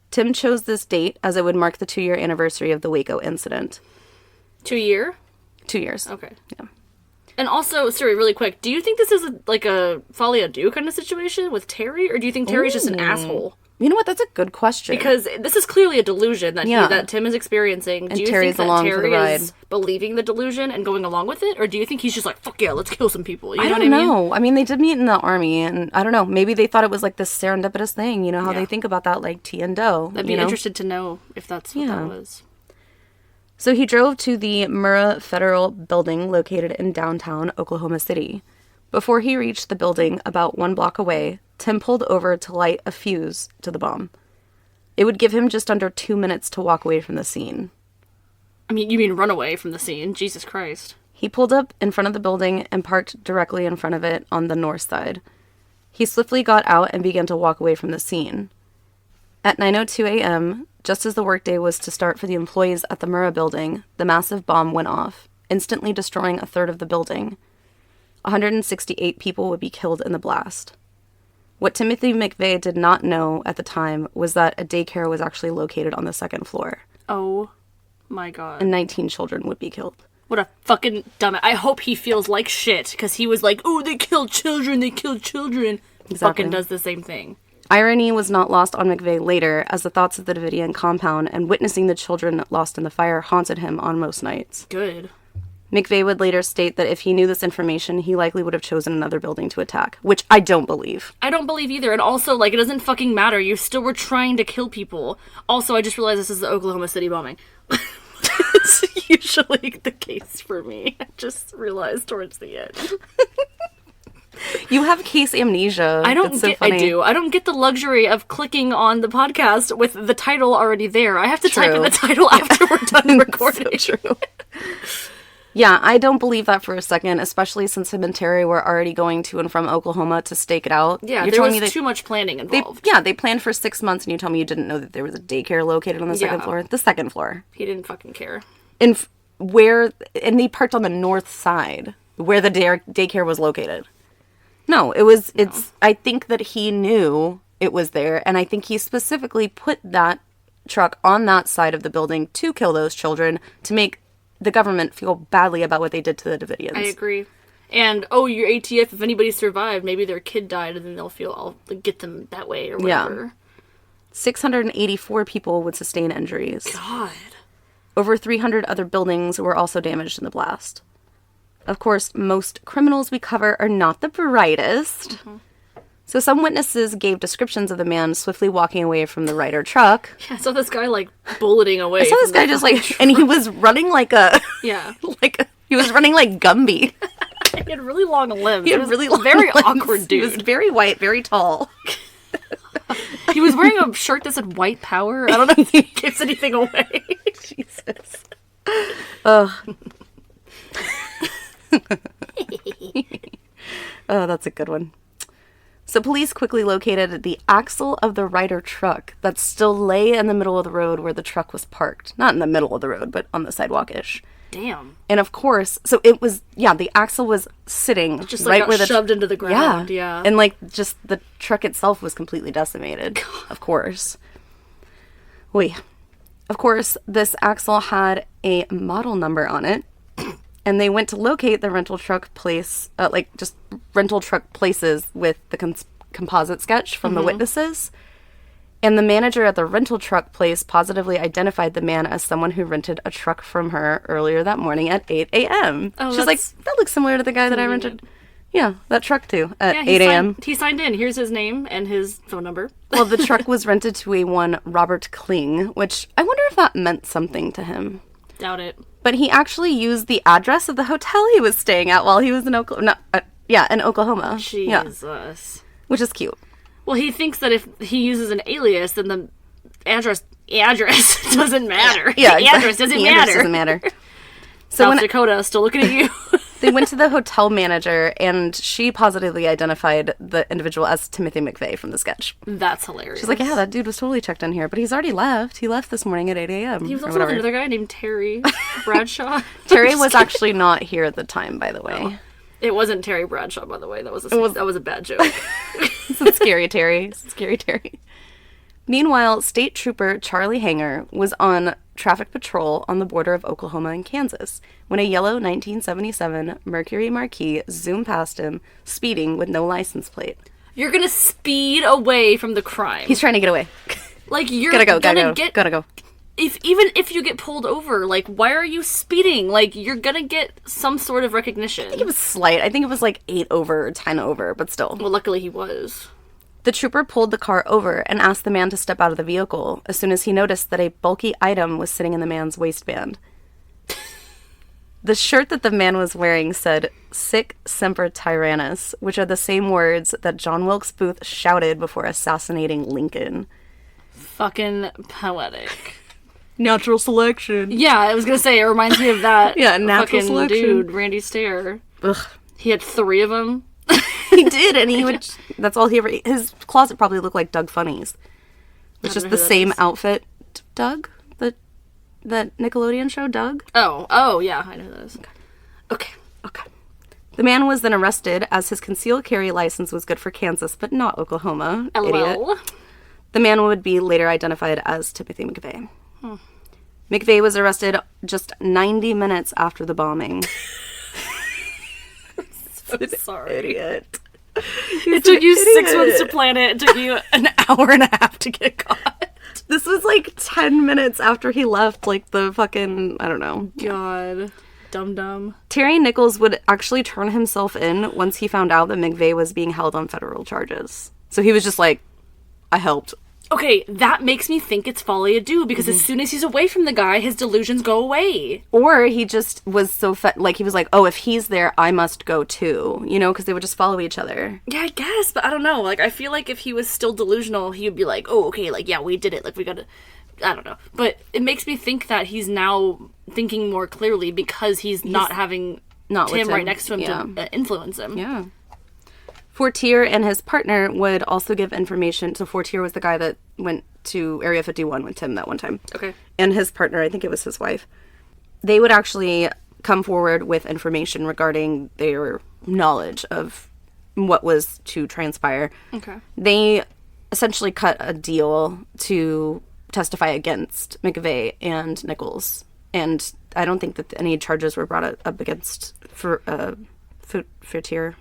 Tim chose this date as it would mark the 2-year anniversary of the Waco incident. 2 year? 2 years. Okay. Yeah. And also, sorry, really quick, do you think this is like a Folie à Deux kind of situation with Terry, or do you think Terry's just an asshole? You know what? That's a good question. Because this is clearly a delusion that Tim is experiencing. And do you Terry's think along that for the Terry ride. is believing the delusion and going along with it? Or do you think he's just like, fuck yeah, let's kill some people? You I know don't what I mean? know. I mean, they did meet in the army, and I don't know. Maybe they thought it was like this serendipitous thing. You know how they think about that, like tea and dough. I'd be interested to know if that's what that was. So he drove to the Murrah Federal Building located in downtown Oklahoma City. Before he reached the building about 1 block away, Tim pulled over to light a fuse to the bomb. It would give him just under 2 minutes to walk away from the scene. I mean, you mean run away from the scene? Jesus Christ. He pulled up in front of the building and parked directly in front of it on the north side. He swiftly got out and began to walk away from the scene. At 9:02 a.m., just as the workday was to start for the employees at the Murrah building, the massive bomb went off, instantly destroying a third of the building. 168 people would be killed in the blast. What Timothy McVeigh did not know at the time was that a daycare was actually located on the second floor. Oh my god. And 19 children would be killed. What a fucking dumbass. I hope he feels like shit, because he was like, oh, they killed children. Exactly. Fucking does the same thing. Irony was not lost on McVeigh later, as the thoughts of the Davidian compound and witnessing the children lost in the fire haunted him on most nights. Good. McVeigh would later state that if he knew this information, he likely would have chosen another building to attack, which I don't believe. I don't believe either, and also, like, it doesn't fucking matter. You still were trying to kill people. Also, I just realized this is the Oklahoma City bombing. It's usually the case for me. I just realized towards the end. You have case amnesia. I do. I don't get the luxury of clicking on the podcast with the title already there. I have to type in the title after we're done recording. So true. Yeah, I don't believe that for a second, especially since him and Terry were already going to and from Oklahoma to stake it out. Yeah, there was too much planning involved. They planned for 6 months, and you tell me you didn't know that there was a daycare located on the second floor? The second floor. He didn't fucking care. And they parked on the north side, where the daycare was located. No, I think that he knew it was there, and I think he specifically put that truck on that side of the building to kill those children, to make the government feel badly about what they did to the Davidians. I agree. And, oh, your ATF, if anybody survived, maybe their kid died, and then they'll feel, I'll get them that way, or whatever. 684 people would sustain injuries. God. Over 300 other buildings were also damaged in the blast. Of course, most criminals we cover are not the brightest. Mm-hmm. So some witnesses gave descriptions of the man swiftly walking away from the Ryder truck. Yeah, I saw this guy, like, bulleting away. I saw this guy just, like, and he was running like a... Yeah. He was running like Gumby. He had really long limbs. He had really long very limbs. Awkward dude. He was very white, very tall. He was wearing a shirt that said white power. I don't know if it gives anything away. Jesus. Oh. Oh, that's a good one. So police quickly located the axle of the Ryder truck that still lay in the middle of the road where the truck was parked. Not in the middle of the road, but on the sidewalk-ish. Damn. And of course, so it was, the axle was sitting just right like where the shoved into the ground. Yeah. And like just the truck itself was completely decimated. God. Of course. Of course, this axle had a model number on it, and they went to locate the rental truck place, just rental truck places with the composite sketch from the witnesses. And the manager at the rental truck place positively identified the man as someone who rented a truck from her earlier that morning at 8 a.m. Oh, She's like, that looks similar to the guy that I rented. Yeah, that truck too, at 8 a.m. He signed in. Here's his name and his phone number. Well, the truck was rented to a one Robert Kling, which I wonder if that meant something to him. Doubt it. But he actually used the address of the hotel he was staying at while he was in Oklahoma. In Oklahoma. Jesus. Yeah. Which is cute. Well, he thinks that if he uses an alias, then the address doesn't matter. Yeah, the address doesn't matter. So South Dakota, still looking at you. They went to the hotel manager, and she positively identified the individual as Timothy McVeigh from the sketch. That's hilarious. She's like, yeah, that dude was totally checked in here, but he's already left. He left this morning at 8 a.m. He was also with another guy named Terry Bradshaw. Terry was actually not here at the time, by the way. Oh. It wasn't Terry Bradshaw, by the way. That was a bad joke. It's scary, Terry. Scary, Terry. Meanwhile, State Trooper Charlie Hanger was on traffic patrol on the border of Oklahoma and Kansas when a yellow 1977 Mercury Marquis zoomed past him, speeding with no license plate. You're gonna speed away from the crime. He's trying to get away. Like, you're gotta go. Even if you get pulled over, like, why are you speeding? Like, you're gonna get some sort of recognition. I think it was slight. I think it was like 8 over or 10 over, but still. Well, luckily he was. The trooper pulled the car over and asked the man to step out of the vehicle as soon as he noticed that a bulky item was sitting in the man's waistband. The shirt that the man was wearing said, "Sic semper tyrannis," which are the same words that John Wilkes Booth shouted before assassinating Lincoln. Fucking poetic. Natural selection. Yeah, I was gonna say, it reminds me of that natural selection. Dude, Randy Stair. Ugh. He had 3 of them. He did, and he would, that's all he ever, his closet probably looked like Doug Funny's. It's just the same outfit. Doug? That Nickelodeon show, Doug? Oh, yeah, I know who that is. Okay. The man was then arrested as his concealed carry license was good for Kansas, but not Oklahoma. LOL. Idiot. The man would be later identified as Timothy McVeigh. McVeigh was arrested just 90 minutes after the bombing. So sorry. Idiot. It took you 6 months to plan it. It took you an hour and a half to get caught. This was like 10 minutes after he left, like the fucking, I don't know. God. Dumb. Terry Nichols would actually turn himself in once he found out that McVeigh was being held on federal charges. So he was just like, I helped. Okay, that makes me think it's folly ado, because as soon as he's away from the guy, his delusions go away. Or he just was so like, he was like, oh, if he's there, I must go too. You know, because they would just follow each other. Yeah, I guess, but I don't know. Like, I feel like if he was still delusional, he would be like, oh, okay, like, yeah, we did it. Like, we gotta... I don't know. But it makes me think that he's now thinking more clearly because he's not having Tim right next to him to influence him. Yeah. Fortier and his partner would also give information. So Fortier was the guy that went to Area 51 with Tim that one time. Okay. And his partner, I think it was his wife. They would actually come forward with information regarding their knowledge of what was to transpire. Okay. They essentially cut a deal to testify against McVeigh and Nichols And I don't think that any charges were brought up against Frontier.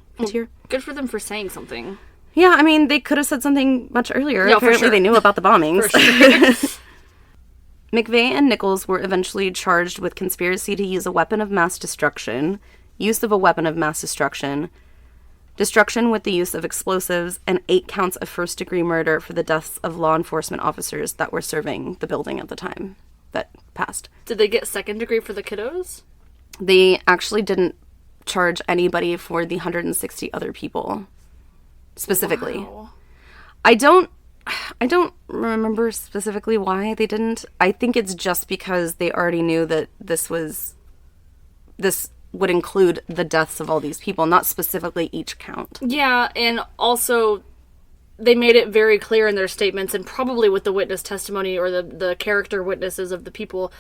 Good for them for saying something. Yeah, I mean, they could have said something much earlier. Yeah, Apparently, for sure. they knew about the bombings. For sure. McVeigh and Nichols were eventually charged with conspiracy to use a weapon of mass destruction, use of a weapon of mass destruction with the use of explosives, and 8 counts of first-degree murder for the deaths of law enforcement officers that were serving the building at the time that passed. Did they get second degree for the kiddos? They actually didn't charge anybody for the 160 other people specifically. Wow. I don't remember specifically why they didn't. I think it's just because they already knew that this would include the deaths of all these people, not specifically each count. Yeah, and also they made it very clear in their statements, and probably with the witness testimony or the character witnesses of the people,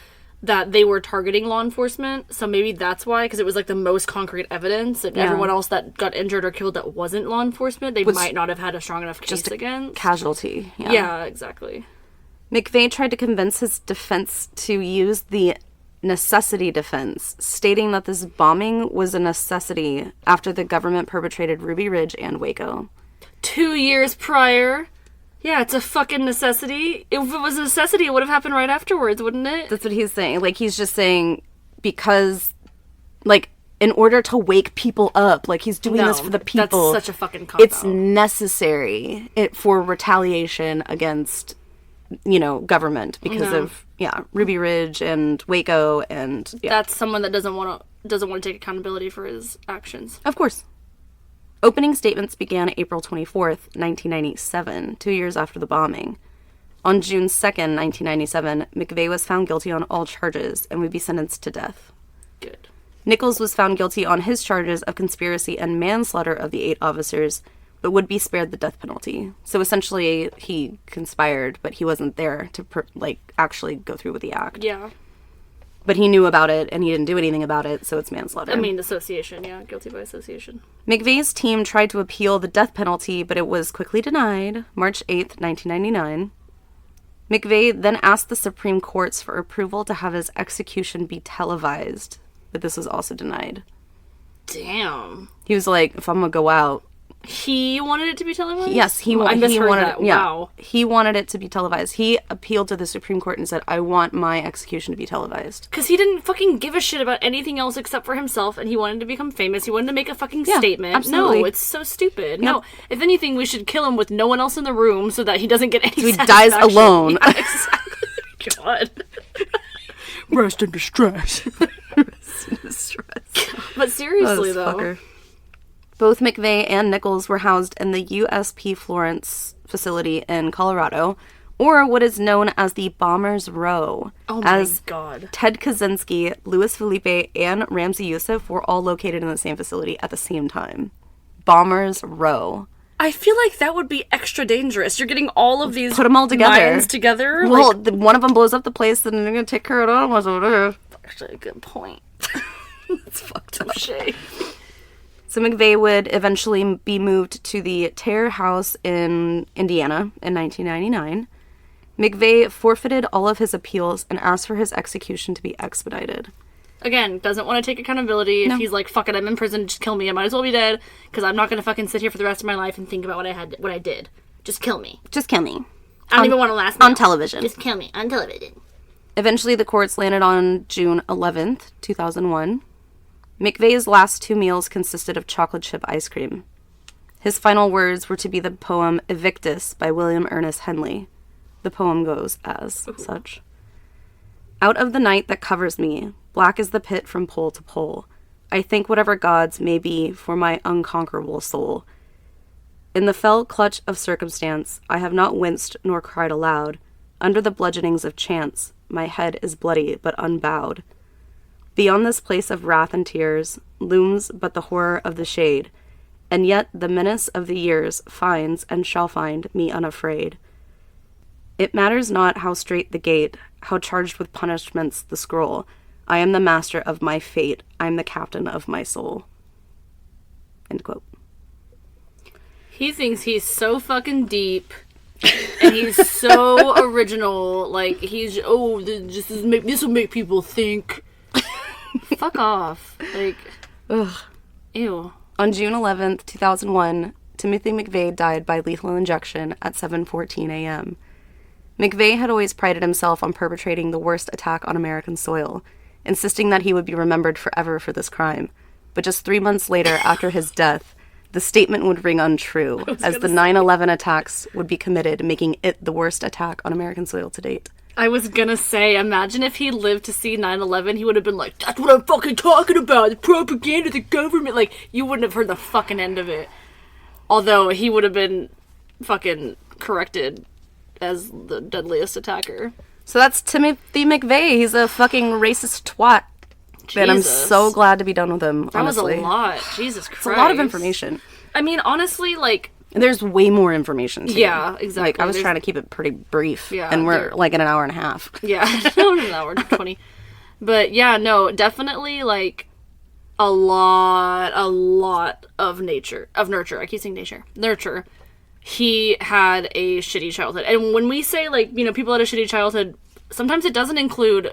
that they were targeting law enforcement. So maybe that's why, because it was like the most concrete evidence, and everyone else that got injured or killed that wasn't law enforcement, they might not have had a strong enough case against. Casualty. Yeah, exactly. McVeigh tried to convince his defense to use the necessity defense, stating that this bombing was a necessity after the government perpetrated Ruby Ridge and Waco. 2 years prior. Yeah, it's a fucking necessity. If it was a necessity, it would have happened right afterwards, wouldn't it? That's what he's saying. Like, he's just saying because, like, in order to wake people up, like, he's doing this for the people. That's such a fucking cop-out. It's necessary for retaliation against, government because of, Ruby Ridge and Waco and, That's someone that doesn't want to take accountability for his actions. Of course. Opening statements began April 24th, 1997, 2 years after the bombing. On June 2nd, 1997, McVeigh was found guilty on all charges and would be sentenced to death. Good. Nichols was found guilty on his charges of conspiracy and manslaughter of the 8 officers, but would be spared the death penalty. So essentially, he conspired, but he wasn't there to, actually go through with the act. Yeah. But he knew about it, and he didn't do anything about it, so it's manslaughter. I mean, association, yeah. Guilty by association. McVeigh's team tried to appeal the death penalty, but it was quickly denied, March 8th, 1999. McVeigh then asked the Supreme Courts for approval to have his execution be televised, but this was also denied. Damn. He was like, if I'm gonna go out... He wanted it to be televised? Yes, I misheard that. Yeah, wow. He wanted it to be televised. He appealed to the Supreme Court and said, I want my execution to be televised. Because he didn't fucking give a shit about anything else except for himself, and he wanted to become famous. He wanted to make a fucking statement. Absolutely. No, it's so stupid. Yep. No, if anything, we should kill him with no one else in the room so that he doesn't get any So he dies alone. Yeah, exactly. God. Rest in distress. Rest in distress. But seriously, though. Fucker. Both McVeigh and Nichols were housed in the USP Florence facility in Colorado, or what is known as the Bombers Row. Oh my as God. Ted Kaczynski, Louis Felipe, and Ramzi Youssef were all located in the same facility at the same time. Bombers Row. I feel like that would be extra dangerous. You're getting all of these Put them all together. minds together. Well, one of them blows up the place, and they're going to take care of the other ones over there. Actually, a good point. It's fucked up. Touché. So McVeigh would eventually be moved to the Terre House in Indiana in 1999. McVeigh forfeited all of his appeals and asked for his execution to be expedited. Again, doesn't want to take accountability. No. If he's like, fuck it, I'm in prison, just kill me. I might as well be dead, because I'm not going to fucking sit here for the rest of my life and think about what I did. Just kill me. Just kill me. I don't even want to last on television. Just kill me on television. Eventually, the courts landed on June 11th, 2001. McVeigh's last 2 meals consisted of chocolate chip ice cream. His final words were to be the poem Evictus by William Ernest Henley. The poem goes as such. Out of the night that covers me, black is the pit from pole to pole. I think whatever gods may be for my unconquerable soul. In the fell clutch of circumstance, I have not winced nor cried aloud. Under the bludgeonings of chance, my head is bloody but unbowed. Beyond this place of wrath and tears looms but the horror of the shade, and yet the menace of the years finds and shall find me unafraid. It matters not how strait the gate, how charged with punishments the scroll. I am the master of my fate. I am the captain of my soul. End quote. He thinks he's so fucking deep And he's so original. Like, he's, this will make people think. Fuck off. Like, Ugh. Ew. On June 11th, 2001, Timothy McVeigh died by lethal injection at 7:14 a.m. McVeigh had always prided himself on perpetrating the worst attack on American soil, insisting that he would be remembered forever for this crime. But just 3 months later, after his death, the statement would ring untrue, as the 9/11 attacks would be committed, making it the worst attack on American soil to date. I was gonna say, imagine if he lived to see 9/11, he would have been like, that's what I'm fucking talking about, the propaganda, the government. Like, you wouldn't have heard the fucking end of it. Although, he would have been fucking corrected as the deadliest attacker. So that's Timothy McVeigh. He's a fucking racist twat. Jesus. And I'm so glad to be done with him, honestly. That was a lot. Jesus Christ. It's a lot of information. I mean, honestly, like... There's way more information, too. Yeah, exactly. Like, I was trying to keep it pretty brief. Yeah. And we're, like, in an hour and a half. Yeah, an hour, 20. But, yeah, no, definitely, like, a lot of nurture. I keep saying nature. Nurture. He had a shitty childhood. And when we say, like, you know, people had a shitty childhood, sometimes it doesn't include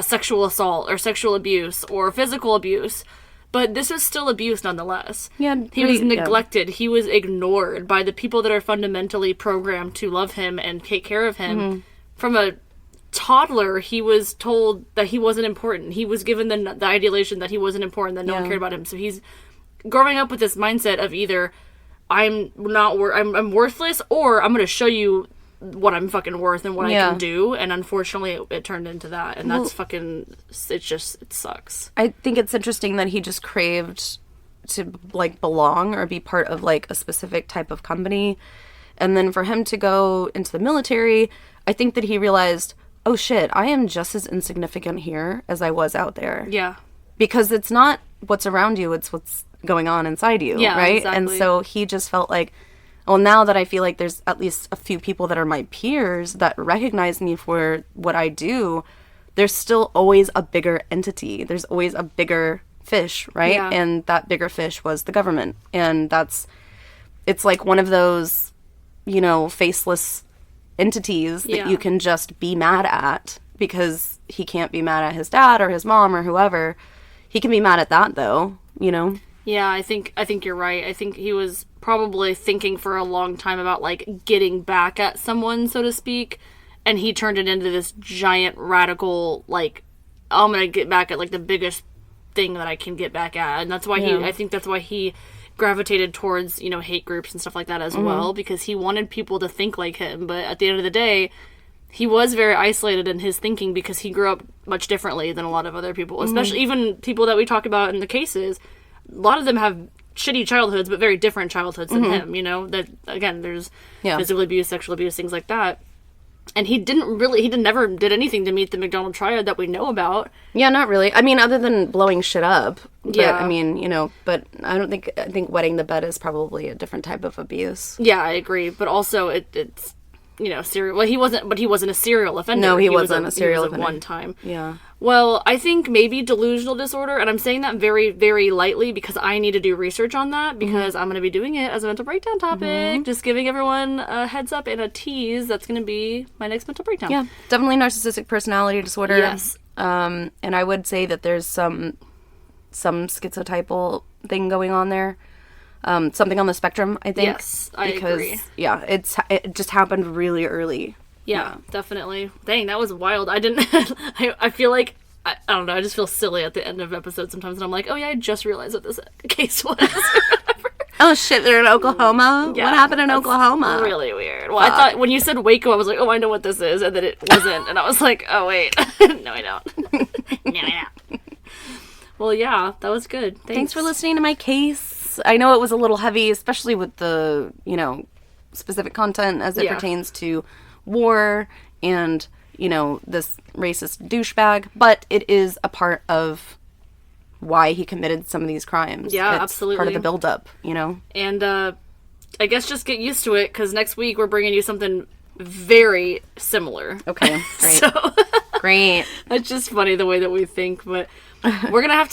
sexual assault or sexual abuse or physical abuse. But this was still abuse nonetheless. Yeah, he was neglected. Yeah. He was ignored by the people that are fundamentally programmed to love him and take care of him. Mm-hmm. From a toddler, he was told that he wasn't important. He was given the ideation that he wasn't important, that no one cared about him. So he's growing up with this mindset of either I'm worthless, or I'm going to show you what I'm fucking worth and what I can do. And unfortunately, it turned into that. And that's fucking, it sucks. I think it's interesting that he just craved to, like, belong or be part of, like, a specific type of company. And then for him to go into the military, I think that he realized, oh shit, I am just as insignificant here as I was out there. Yeah. Because it's not what's around you, it's what's going on inside you, right? Exactly. And so he just felt like, well, now that I feel like there's at least a few people that are my peers that recognize me for what I do, there's still always a bigger entity. There's always a bigger fish, right? Yeah. And that bigger fish was the government. And it's like one of those, you know, faceless entities that you can just be mad at, because he can't be mad at his dad or his mom or whoever. He can be mad at that, though, you know? Yeah, I think you're right. I think he was probably thinking for a long time about, like, getting back at someone, so to speak, and he turned it into this giant radical, like, I'm gonna get back at, like, the biggest thing that I can get back at. And that's why I think that's why he gravitated towards, you know, hate groups and stuff like that as well, because he wanted people to think like him. But at the end of the day, he was very isolated in his thinking because he grew up much differently than a lot of other people, especially even people that we talk about in the cases. A lot of them have shitty childhoods, but very different childhoods than him, you know? That, again, there's physical abuse, sexual abuse, things like that. And he never did anything to meet the McDonald triad that we know about. Yeah, not really. I mean, other than blowing shit up. But, I mean, you know, but I think wetting the bed is probably a different type of abuse. Yeah, I agree. But also, it's, you know, serial. Well, he wasn't a serial offender. No, he wasn't a serial offender. One time. Yeah. Well, I think maybe delusional disorder, and I'm saying that very, very lightly because I need to do research on that, because I'm going to be doing it as a mental breakdown topic. Just giving everyone a heads up and a tease. That's going to be my next mental breakdown. Yeah, definitely narcissistic personality disorder. Yes. And I would say that there's some schizotypal thing going on there. Something on the spectrum, I think. Yes, I agree. Yeah, it just happened really early. Yeah, definitely. Dang, that was wild. I didn't... I feel like... I don't know, I just feel silly at the end of episodes sometimes, and I'm like, oh yeah, I just realized what this case was. Oh shit, they're in Oklahoma? Yeah, what happened in Oklahoma? Really weird. Well, I thought when you said Waco, I was like, oh, I know what this is, and then it wasn't, and I was like, oh wait. No, I don't. No, I don't. Well, yeah, that was good. Thanks for listening to my case. I know it was a little heavy, especially with the, you know, specific content as it pertains to war and, you know, this racist douchebag, but it is a part of why he committed some of these crimes. Yeah, it's absolutely. Part of the buildup, you know? And I guess just get used to it, because next week we're bringing you something very similar. Okay, great. So great. It's just funny the way that we think, but we're gonna have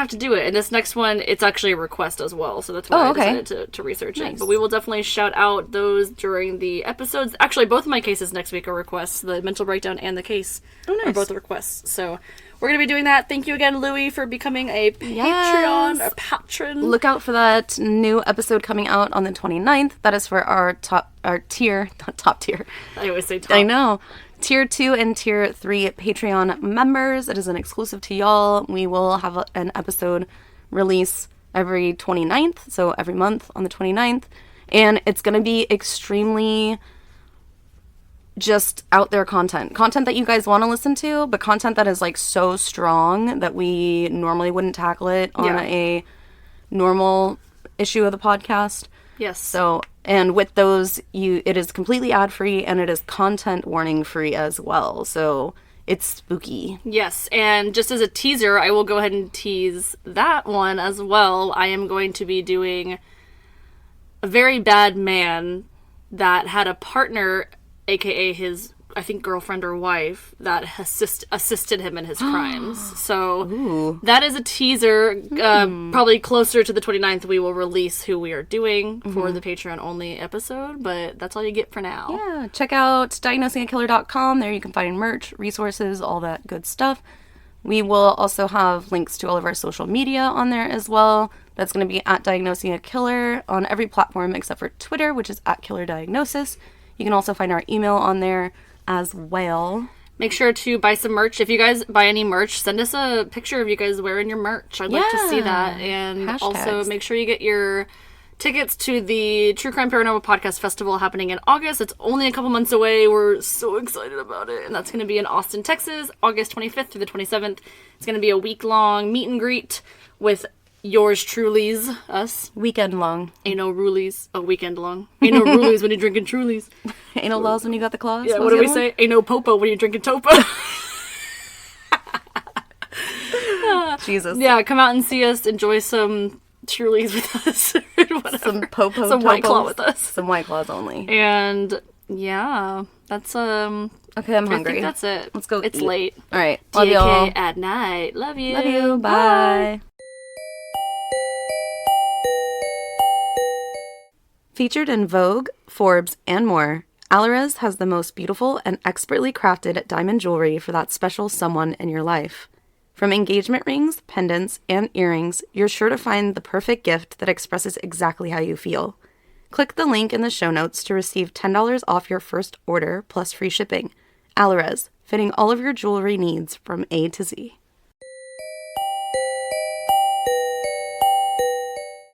to do it. And this next one, it's actually a request as well, so that's why I decided to research it. But we will definitely shout out those during the episodes. Actually, both of my cases next week are requests. The mental breakdown and the case are both requests. So we're gonna be doing that. Thank you again, Louie, for becoming a Patreon or patron. Look out for that new episode coming out on the 29th. That is for our tier, not top tier. I always say top. I know. Tier 2 and Tier 3 Patreon members. It is an exclusive to y'all. We will have an episode release every 29th, so every month on the 29th. And it's going to be extremely just out there content. Content that you guys want to listen to, but content that is like so strong that we normally wouldn't tackle it on a normal issue of the podcast. Yes. So, and with those, it is completely ad-free and it is content warning free as well. So it's spooky. Yes, and just as a teaser, I will go ahead and tease that one as well. I am going to be doing a very bad man that had a partner, aka his, I think, girlfriend or wife, that assisted him in his crimes. So that is a teaser. Probably closer to the 29th, we will release who we are doing for the Patreon-only episode, but that's all you get for now. Yeah, check out diagnosingakiller.com. There you can find merch, resources, all that good stuff. We will also have links to all of our social media on there as well. That's going to be at Diagnosing a Killer on every platform except for Twitter, which is at Killer Diagnosis. You can also find our email on there as well. Make sure to buy some merch. If you guys buy any merch, send us a picture of you guys wearing your merch. I'd like to see that. And also make sure you get your tickets to the True Crime Paranormal Podcast Festival happening in August. It's only a couple months away. We're so excited about it. And that's going to be in Austin, Texas, August 25th through the 27th. It's going to be a week-long meet and greet with yours truly's, us. Weekend long. Ain't no rulies. Oh, weekend long. Ain't no rulies when you're drinking Trulies. Ain't no laws when you got the claws. Yeah, what do we say? Ain't no popo when you're drinking Topo. Jesus. Yeah, come out and see us. Enjoy some Trulies with us. Some popo. Some White Claw with us. Some White Claws only. And yeah, that's okay, I'm hungry. I think that's it. Let's go. It's eat. late. All right. Love y'all. at night. Love you. Love you. Bye. Featured in Vogue, Forbes, and more, Alvarez has the most beautiful and expertly crafted diamond jewelry for that special someone in your life. From engagement rings, pendants, and earrings, you're sure to find the perfect gift that expresses exactly how you feel. Click the link in the show notes to receive $10 off your first order plus free shipping. Alvarez, fitting all of your jewelry needs from A to Z.